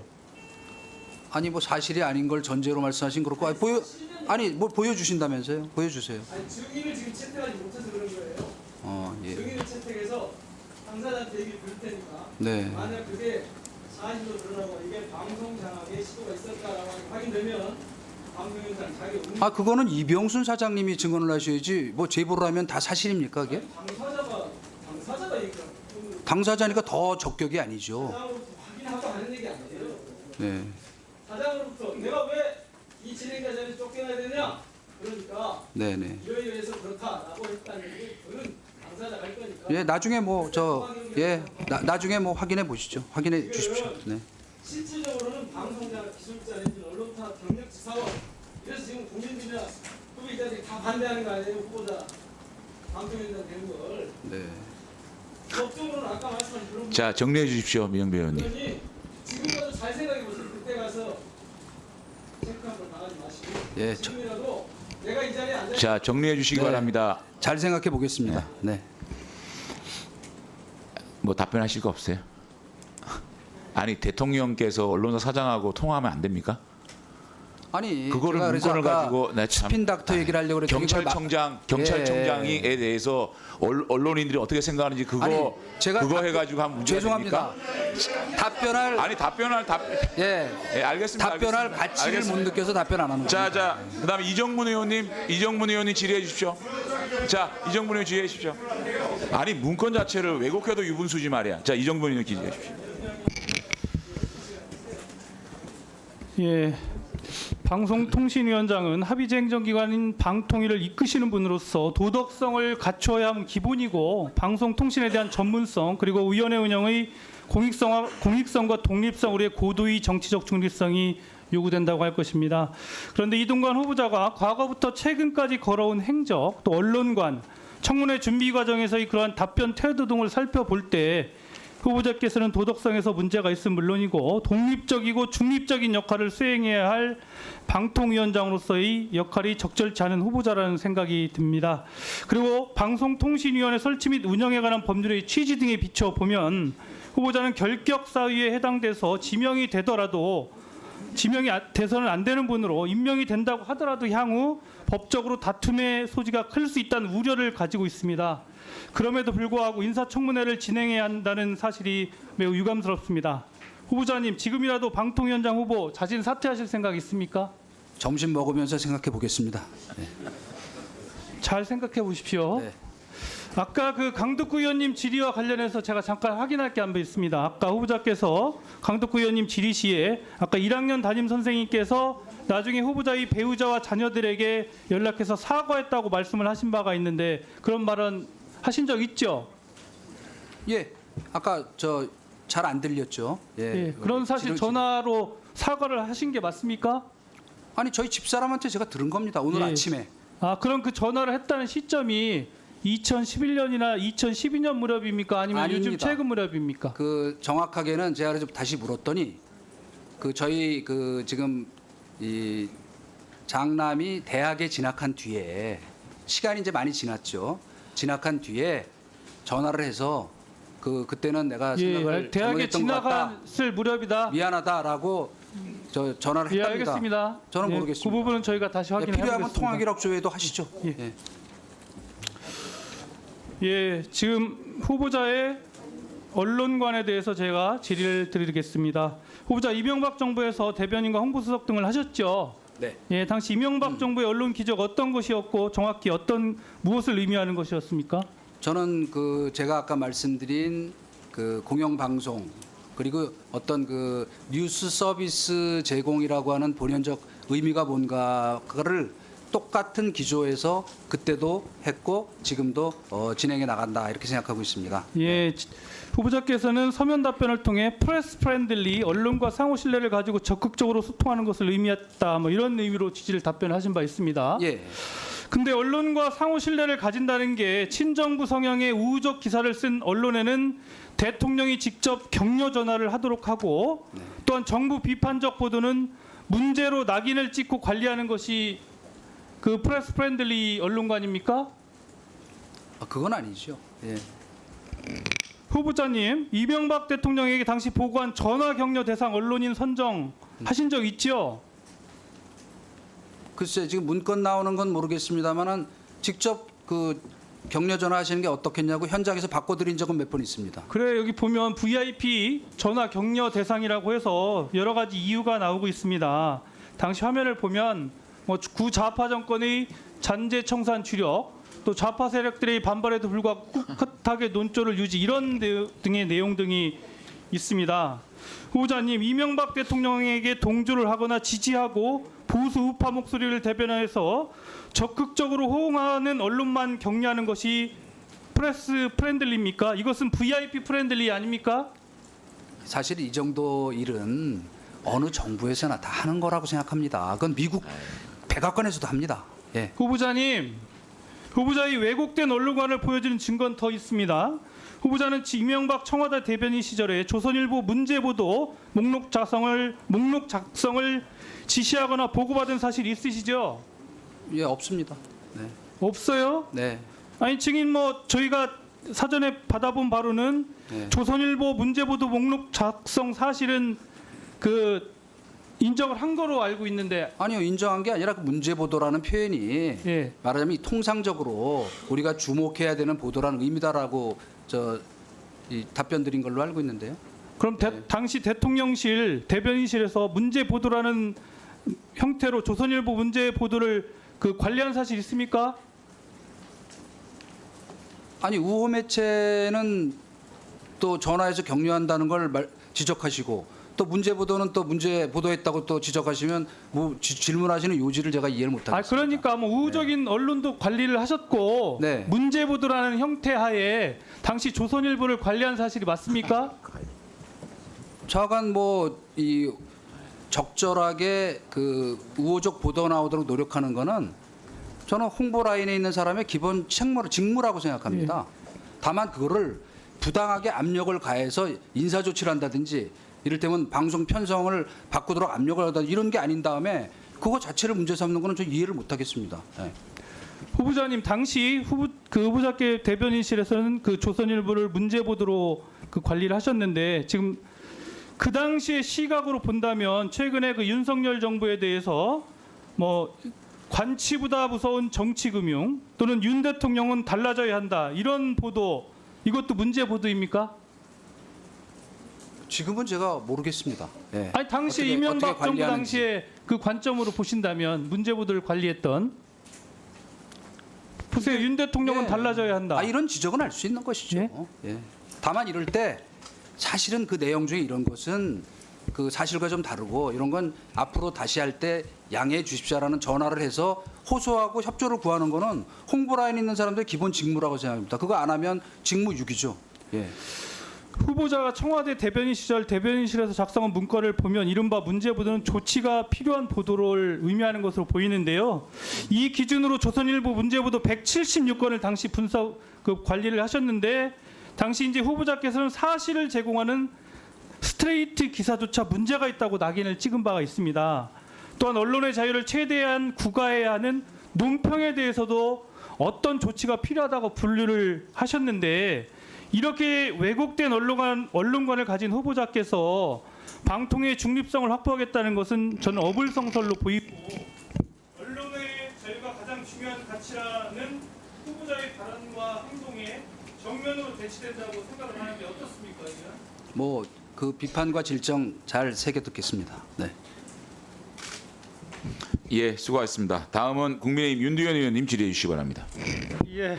아니 뭐 사실이 아닌 걸 전제로 말씀하신 거고 아니 뭐 보여주신다면서요? 보여주세요. 아니 증인을 지금 채택하지 못해서 그런 거예요. 예. 증인을 채택해서 당사자한테 얘기를 드릴 테니까 네. 만약 그게 사실로 드러나고 이게 방송 장악의 시도가 있었다라고 확인되면 방송위원장 자기 아 그거는 이병순 사장님이 증언을 하셔야지 뭐 제보를 하면 다 사실입니까 그게? 당사자가 얘기하는 당사자니까 더 적격이 아니죠. 사장으로부터 확인하고 하는 얘기 아니에요. 네. 사장으로부터 내가 왜 이 진행자 자리에 쫓겨나야 되냐? 그러니까 네네. 이러이러해서 그렇다라고 했다는 게 그는 당사자가 할 거니까. 예 나중에 뭐 나중에 뭐 확인해 보시죠. 확인해 주십시오. 네. 실질적으로는 방송자, 기술자, 내지는 언론사, 경력지 사원 이래서 지금 국민들이나 후보자들이 다 반대하는 거 아니에요? 후보자 방송위원장 되는 걸. 네. 법적으로는 아까 말씀하신 그런 자 정리해 주십시오, 민영배 의원님. 부분이 지금까지 잘 생각해 보세요. 그때 가서 체크한 걸 당하지 마시고 예, 지금이라도 내가 이 자리에 앉아 자 정리해 주시기 네. 바랍니다. 잘 생각해 보겠습니다. 네. 뭐 답변하실 거 없어요? 아니 대통령께서 언론사 사장하고 통화하면 안 됩니까? 아니 그거를 제가 그래서 문건을 아까 가지고 네, 참. 스핀닥터 얘기를 하려고 그랬더니 경찰청장에 대해서 언론인들이 어떻게 생각하는지 그거 아니, 제가 그거 해가지고 하면 문제가 죄송합니다. 됩니까? 답변할 아니 답변할 예 알겠습니다. 답변할 알겠습니다. 가치를 알겠습니다. 못 느껴서 답변 안 하는 거예요. 자 그다음에 이정문 의원님 질의해 주십시오. 자 이정문 의원 질의해 주십시오. 아니 문건 자체를 왜곡해도 유분수지 말이야. 자 이정문 의원 질의해 주십시오. 예. 방송통신위원장은 합의제 행정기관인 방통위를 이끄시는 분으로서 도덕성을 갖춰야 하는 기본이고 방송통신에 대한 전문성 그리고 위원회 운영의 공익성과 독립성으로의 고도의 정치적 중립성이 요구된다고 할 것입니다. 그런데 이동관 후보자가 과거부터 최근까지 걸어온 행적, 또 언론관, 청문회 준비 과정에서의 그러한 답변 태도 등을 살펴볼 때 후보자께서는 도덕성에서 문제가 있음 물론이고 독립적이고 중립적인 역할을 수행해야 할 방통위원장으로서의 역할이 적절치 않은 후보자라는 생각이 듭니다. 그리고 방송통신위원회 설치 및 운영에 관한 법률의 취지 등에 비춰 보면 후보자는 결격 사유에 해당돼서 지명이 되더라도 지명이 돼서는 안 되는 분으로 임명이 된다고 하더라도 향후 법적으로 다툼의 소지가 클 수 있다는 우려를 가지고 있습니다. 그럼에도 불구하고 인사청문회를 진행해야 한다는 사실이 매우 유감스럽습니다. 후보자님, 지금이라도 방통위원장 후보 자진 사퇴하실 생각 있습니까? 점심 먹으면서 생각해 보겠습니다. 네. 잘 생각해 보십시오. 네. 아까 그 강덕구 의원님 질의와 관련해서 제가 잠깐 확인할 게 한 번 있습니다. 아까 후보자께서 강덕구 의원님 질의 시에 아까 1학년 담임 선생님께서 나중에 후보자의 배우자와 자녀들에게 연락해서 사과했다고 말씀을 하신 바가 있는데 그런 말은 하신 적 있죠? 예, 아까 저 잘 안 들렸죠. 예, 그런 사실 전화로 사과를 하신 게 맞습니까? 아니 저희 집사람한테 제가 들은 겁니다. 오늘 예. 아침에. 아, 그럼 그 전화를 했다는 시점이 2011년이나 2012년 무렵입니까? 아니면 아닙니다. 요즘 최근 무렵입니까? 그 정확하게는 제가 그래서 다시 물었더니 그 저희 그 지금 이 장남이 대학에 진학한 뒤에 시간이 이제 많이 지났죠. 진학한 뒤에 전화를 해서 그때는 내가 생각을 예, 대학에 잘못했던 것 같다. 진학했을 무렵이다. 미안하다라고 저 전화를 예, 했답니다. 알겠습니다. 저는 예, 모르겠습니다. 그 부분은 저희가 다시 예, 확인해 필요하면 보겠습니다. 통화기록조회도 하시죠. 예. 예. 예, 지금 후보자의 언론관에 대해서 제가 질의를 드리겠습니다. 후보자 이명박 정부에서 대변인과 홍보수석 등을 하셨죠. 네. 예, 당시 이명박 정부의 언론 기적 어떤 것이었고 정확히 무엇을 의미하는 것이었습니까? 저는 그 제가 아까 말씀드린 그 공영방송 그리고 어떤 그 뉴스 서비스 제공이라고 하는 본연적 의미가 뭔가를 똑같은 기조에서 그때도 했고 지금도 진행해 나간다 이렇게 생각하고 있습니다. 예, 후보자께서는 서면 답변을 통해 프레스 프렌들리 언론과 상호 신뢰를 가지고 적극적으로 소통하는 것을 의미했다. 뭐 이런 의미로 취지를 답변하신 바 있습니다. 예. 근데 언론과 상호 신뢰를 가진다는 게 친정부 성향의 우호적 기사를 쓴 언론에는 대통령이 직접 격려 전화를 하도록 하고 또한 정부 비판적 보도는 문제로 낙인을 찍고 관리하는 것이 그 프레스 프렌들리 언론관입니까? 그건 아니죠. 예. 후보자님, 이명박 대통령에게 당시 보고한 전화 격려 대상 언론인 선정 하신 적 있죠? 글쎄 지금 문건 나오는 건 모르겠습니다만은 직접 그 격려 전화하시는 게 어떻겠냐고 현장에서 바꿔드린 적은 몇 번 있습니다. 그래, 여기 보면 VIP 전화 격려 대상이라고 해서 여러 가지 이유가 나오고 있습니다. 당시 화면을 보면 뭐 구좌파 정권의 잔재 청산 주력, 또 좌파 세력들의 반발에도 불구하고 꿋꿋하게 논조를 유지 이런 등의 내용 등이 있습니다. 후보자님, 이명박 대통령에게 동조를 하거나 지지하고 보수 우파 목소리를 대변해서 적극적으로 호응하는 언론만 격려하는 것이 프레스 프렌들리입니까? 이것은 VIP 프렌들리 아닙니까? 사실 이 정도 일은 어느 정부에서나 다 하는 거라고 생각합니다. 그건 미국 백악관에서도 합니다. 예. 후보자님, 후보자의 왜곡된 언론관을 보여주는 증거는 더 있습니다. 후보자는 이명박 청와대 대변인 시절에 조선일보 문제보도 목록 작성을 지시하거나 보고받은 사실 있으시죠? 예, 없습니다. 네. 없어요? 네. 아니 증인 저희가 사전에 받아본 바로는 네. 조선일보 문제보도 목록 작성 사실은 인정을 한 거로 알고 있는데. 아니요, 인정한 게 아니라 그 문제 보도라는 표현이 예. 말하자면 통상적으로 우리가 주목해야 되는 보도라는 의미다라고 이 답변 드린 걸로 알고 있는데요. 그럼 당시 대통령실 대변인실에서 문제 보도라는 형태로 조선일보 문제 보도를 관리한 사실 있습니까? 아니 우호 매체는 또 전화해서 격려한다는 걸 지적하시고 또 문제 보도는 또 문제 보도했다고 또 지적하시면 뭐 질문하시는 요지를 제가 이해를 못하겠습니다. 그러니까 뭐 우호적인 언론도 관리를 하셨고 네. 문제 보도라는 형태 하에 당시 조선일보를 관리한 사실이 맞습니까? 차관 뭐 이 적절하게 그 우호적 보도가 나오도록 노력하는 거는 저는 홍보 라인에 있는 사람의 기본 직무라고 생각합니다. 다만 그거를 부당하게 압력을 가해서 인사 조치를 한다든지 이를테면 방송 편성을 바꾸도록 압력을 하다 이런 게 아닌 다음에 그거 자체를 문제 삼는 거는 저 이해를 못 하겠습니다. 네. 후보자님 당시 후보자께 대변인실에서는 그 조선일보를 문제 보도로 그 관리를 하셨는데 지금 그 당시의 시각으로 본다면 최근에 그 윤석열 정부에 대해서 뭐 관치보다 무서운 정치금융 또는 윤 대통령은 달라져야 한다 이런 보도 이것도 문제 보도입니까? 지금은 제가 모르겠습니다. 네. 아니 당시 어떻게 이명박 정부 관리하는지. 당시에 그 관점으로 보신다면 문제 보도를 관리했던 보세요 윤 대통령은 네. 달라져야 한다. 이런 지적은 할 수 있는 것이죠. 예? 예. 다만 이럴 때 사실은 그 내용 중에 이런 것은 그 사실과 좀 다르고 이런 건 앞으로 다시 할 때 양해해 주십시오라는 전화를 해서 호소하고 협조를 구하는 거는 홍보 라인에 있는 사람들의 기본 직무라고 생각합니다. 그거 안 하면 직무유기죠. 예. 후보자가 청와대 대변인 시절 대변인실에서 작성한 문건을 보면 이른바 문제 보도는 조치가 필요한 보도를 의미하는 것으로 보이는데요. 이 기준으로 조선일보 문제 보도 176건을 당시 분석 관리를 하셨는데 당시 이제 후보자께서는 사실을 제공하는 스트레이트 기사조차 문제가 있다고 낙인을 찍은 바가 있습니다. 또한 언론의 자유를 최대한 구가해야 하는 논평에 대해서도 어떤 조치가 필요하다고 분류를 하셨는데 이렇게 왜곡된 언론관을 가진 후보자께서 방통의 중립성을 확보하겠다는 것은 저는 어불성설로 보이고 언론의 자유가 가장 중요한 가치라는 후보자의 발언과 행동에 정면으로 대치된다고 생각을 하는데 어떻습니까? 뭐 그 비판과 질정 잘 새겨 듣겠습니다. 네. 예, 수고하셨습니다. 다음은 국민의힘 윤두현 의원님 질의해 주시기 바랍니다. 예,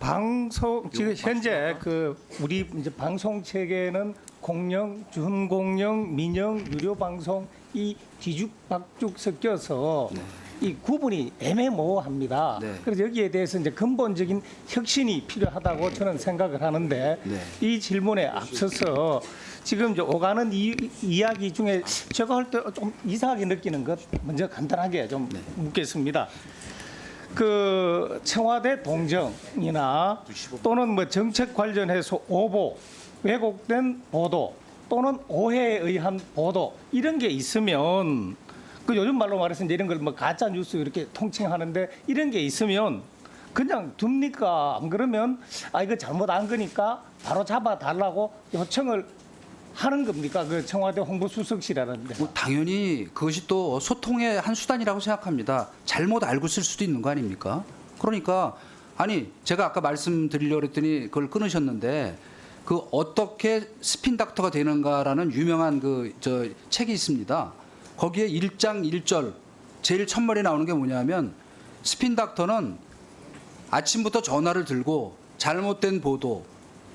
방송 지금 현재 우리 이제 방송 체계는 공영, 준공영, 민영, 유료 방송 이 뒤죽박죽 섞여서 이 구분이 애매모호합니다. 네. 그래서 여기에 대해서 이제 근본적인 혁신이 필요하다고 저는 생각을 하는데 이 질문에 앞서서 지금 이제 오가는 이야기 중에 제가 할 때 좀 이상하게 느끼는 것 먼저 간단하게 좀 묻겠습니다. 그 청와대 동정이나 또는 뭐 정책 관련해서 오보, 왜곡된 보도 또는 오해에 의한 보도 이런 게 있으면 그 요즘 말로 말해서 이제 이런 걸 뭐 가짜 뉴스 이렇게 통칭하는데 이런 게 있으면 그냥 둡니까? 안 그러면 이거 잘못한 거니까 바로 잡아 달라고 요청을 하는 겁니까? 그 청와대 홍보수석실이라는데. 뭐 당연히 그것이 또 소통의 한 수단이라고 생각합니다. 잘못 알고 쓸 수도 있는 거 아닙니까? 그러니까 아니 제가 아까 말씀드리려고 했더니 그걸 끊으셨는데 그 어떻게 스핀 닥터가 되는가라는 유명한 저 책이 있습니다. 거기에 1장 1절 제일 첫머리에 나오는 게 뭐냐면 스핀 닥터는 아침부터 전화를 들고 잘못된 보도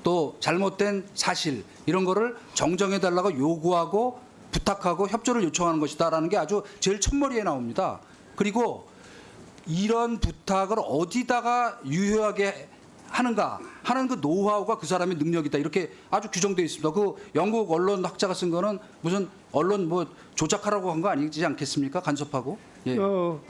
또 잘못된 사실 이런 거를 정정해 달라고 요구하고 부탁하고 협조를 요청하는 것이다라는 게 아주 제일 첫머리에 나옵니다. 그리고 이런 부탁을 어디다가 유효하게 하는가 하는 그 노하우가 그 사람의 능력이다 이렇게 아주 규정되어 있습니다. 그 영국 언론 학자가 쓴 거는 무슨 언론 뭐 조작하라고 한 거 아니지 않겠습니까? 간섭하고. 예.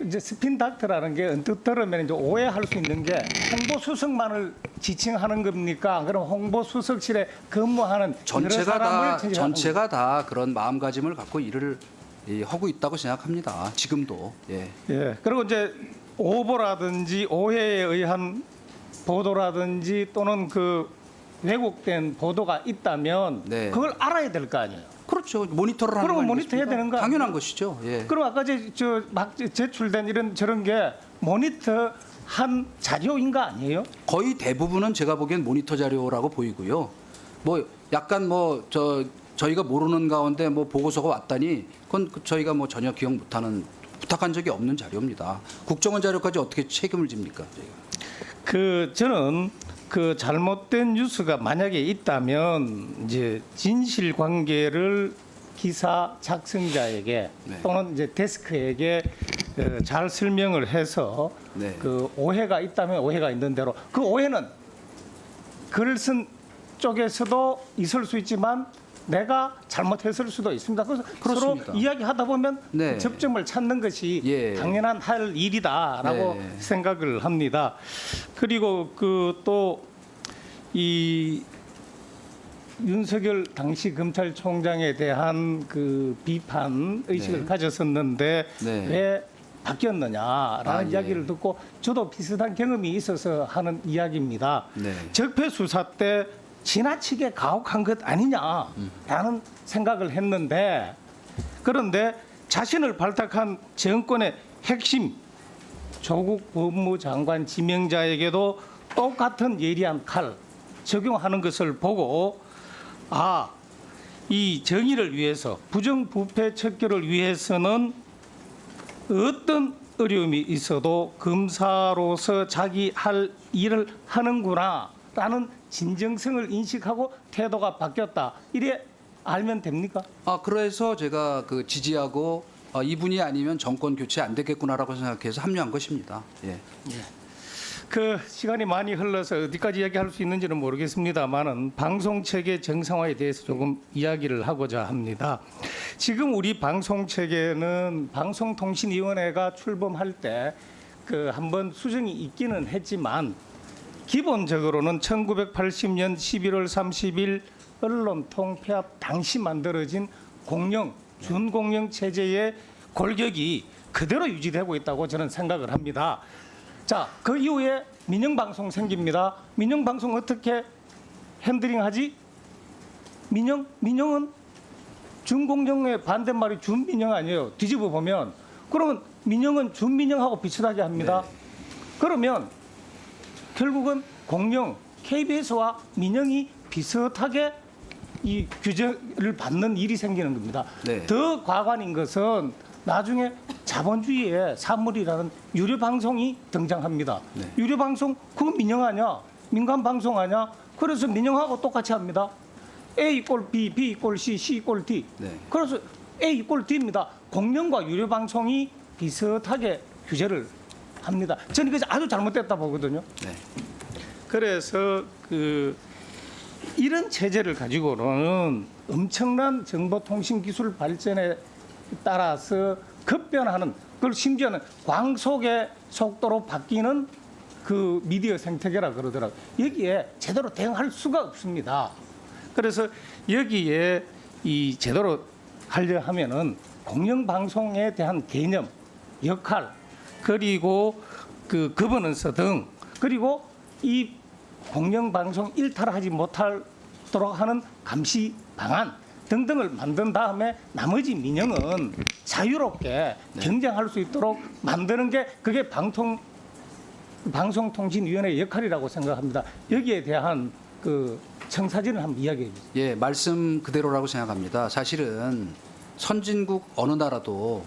이제 스핀 닥터라는 게 언뜻 들으면 이제 오해할 수 있는 게 홍보수석만을 지칭하는 겁니까? 그럼 홍보수석실에 근무하는 전체가 다 그런 마음가짐을 갖고 일을 하고 있다고 생각합니다. 지금도. 예. 예. 그리고 이제 오보라든지 오해에 의한 보도라든지 또는 그 왜곡된 보도가 있다면 그걸 알아야 될 거 아니에요. 그렇죠. 모니터를 하는 거 그럼 모니터해야 되는 거 아니에요? 당연한 것이죠. 예. 그럼 아까 막 제출된 저런 게 모니터한 자료인 거 아니에요? 거의 대부분은 제가 보기엔 모니터 자료라고 보이고요. 뭐 약간 저희가 모르는 가운데 뭐 보고서가 왔다니 그건 저희가 뭐 전혀 기억 못하는 부탁한 적이 없는 자료입니다. 국정원 자료까지 어떻게 책임을 집니까? 저희가. 저는 그 잘못된 뉴스가 만약에 있다면 이제 진실 관계를 기사 작성자에게 네. 또는 이제 데스크에게 잘 설명을 해서 네. 그 오해가 있다면 오해가 있는 대로 그 오해는 글을 쓴 쪽에서도 있을 수 있지만 내가 잘못했을 수도 있습니다. 그래서 그렇습니다. 서로 이야기하다 보면 네. 그 접점을 찾는 것이 예. 당연한 할 일이다라고 네. 생각을 합니다. 그리고 그 또 이 윤석열 당시 검찰총장에 대한 그 비판 의식을 네. 가졌었는데 네. 왜 바뀌었느냐라는 예. 이야기를 듣고 저도 비슷한 경험이 있어서 하는 이야기입니다. 네. 적폐 수사 때 지나치게 가혹한 것 아니냐라는 생각을 했는데 그런데 자신을 발탁한 정권의 핵심 조국 법무장관 지명자에게도 똑같은 예리한 칼 적용하는 것을 보고 이 정의를 위해서 부정부패 척결을 위해서는 어떤 어려움이 있어도 검사로서 자기 할 일을 하는구나라는 진정성을 인식하고 태도가 바뀌었다. 이래 알면 됩니까? 그래서 제가 그 지지하고 이분이 아니면 정권 교체 안 되겠구나라고 생각해서 합류한 것입니다. 예. 그 시간이 많이 흘러서 어디까지 이야기할 수 있는지는 모르겠습니다만은 방송 체계 정상화에 대해서 조금 이야기를 하고자 합니다. 지금 우리 방송 체계는 방송통신위원회가 출범할 때 그 한번 수정이 있기는 했지만 기본적으로는 1980년 11월 30일 언론통폐합 당시 만들어진 공영, 준공영 체제의 골격이 그대로 유지되고 있다고 저는 생각을 합니다. 자, 그 이후에 민영방송 생깁니다. 민영방송 어떻게 핸들링하지? 민영은 준공영의 반대말이 준민영 아니에요. 뒤집어 보면. 그러면 민영은 준민영하고 비슷하게 합니다. 네. 그러면 결국은 공영, KBS와 민영이 비슷하게 이 규제를 받는 일이 생기는 겁니다. 네. 더 과관인 것은 나중에 자본주의의 산물이라는 유료방송이 등장합니다. 네. 유료방송 그건 민영 아니야? 민간방송 아니야? 그래서 민영하고 똑같이 합니다. A 이꼴 B, B 이꼴 C, C 이꼴 D. 네. 그래서 A 이꼴 D입니다. 공영과 유료방송이 비슷하게 규제를 합니다. 저는 이것이 아주 잘못됐다 보거든요. 네. 그래서 이런 체제를 가지고는 엄청난 정보통신기술 발전에 따라서 급변하는 그걸 심지어는 광속의 속도로 바뀌는 그 미디어 생태계라 그러더라고요. 여기에 제대로 대응할 수가 없습니다. 그래서 여기에 이 제대로 하려 하면은 공영방송에 대한 개념, 역할, 그리고 그 거버넌스 등 그리고 이 공영방송 일탈하지 못하도록 하는 감시 방안 등등을 만든 다음에 나머지 민영은 자유롭게 경쟁할 수 있도록 만드는 게 그게 방송통신위원회의 역할이라고 생각합니다. 여기에 대한 그 청사진을 한번 이야기해 주세요. 예, 말씀 그대로라고 생각합니다. 사실은 선진국 어느 나라도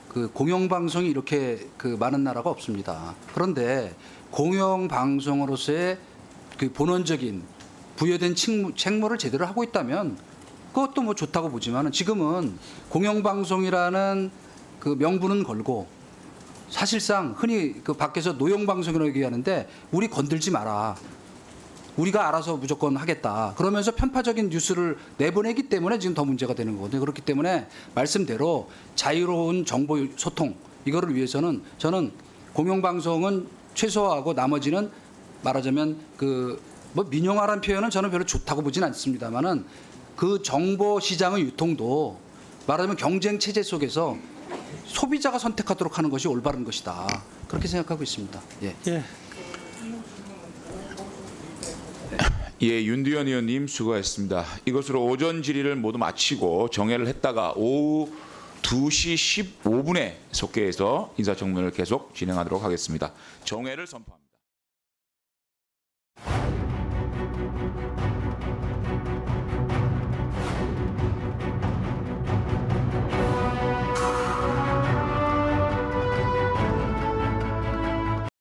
그 공영방송이 이렇게 그 많은 나라가 없습니다. 그런데 공영방송으로서의 그 본원적인 부여된 책무를 제대로 하고 있다면 그것도 뭐 좋다고 보지만은 지금은 공영방송이라는 그 명분은 걸고 사실상 흔히 그 밖에서 노영방송이라고 얘기하는데 우리 건들지 마라. 우리가 알아서 무조건 하겠다. 그러면서 편파적인 뉴스를 내보내기 때문에 지금 더 문제가 되는 거거든요. 그렇기 때문에 말씀대로 자유로운 정보 소통 이거를 위해서는 저는 공영방송은 최소화하고 나머지는 말하자면 그 뭐 민영화라는 표현은 저는 별로 좋다고 보진 않습니다만은 그 정보 시장의 유통도 말하자면 경쟁 체제 속에서 소비자가 선택하도록 하는 것이 올바른 것이다. 그렇게 생각하고 있습니다. 예. 예, 윤두현 의원님 수고하셨습니다. 이것으로 오전 질의를 모두 마치고 정회를 했다가 오후 2시 15분에 속개해서 인사청문회를 계속 진행하도록 하겠습니다. 정회를 선포합니다.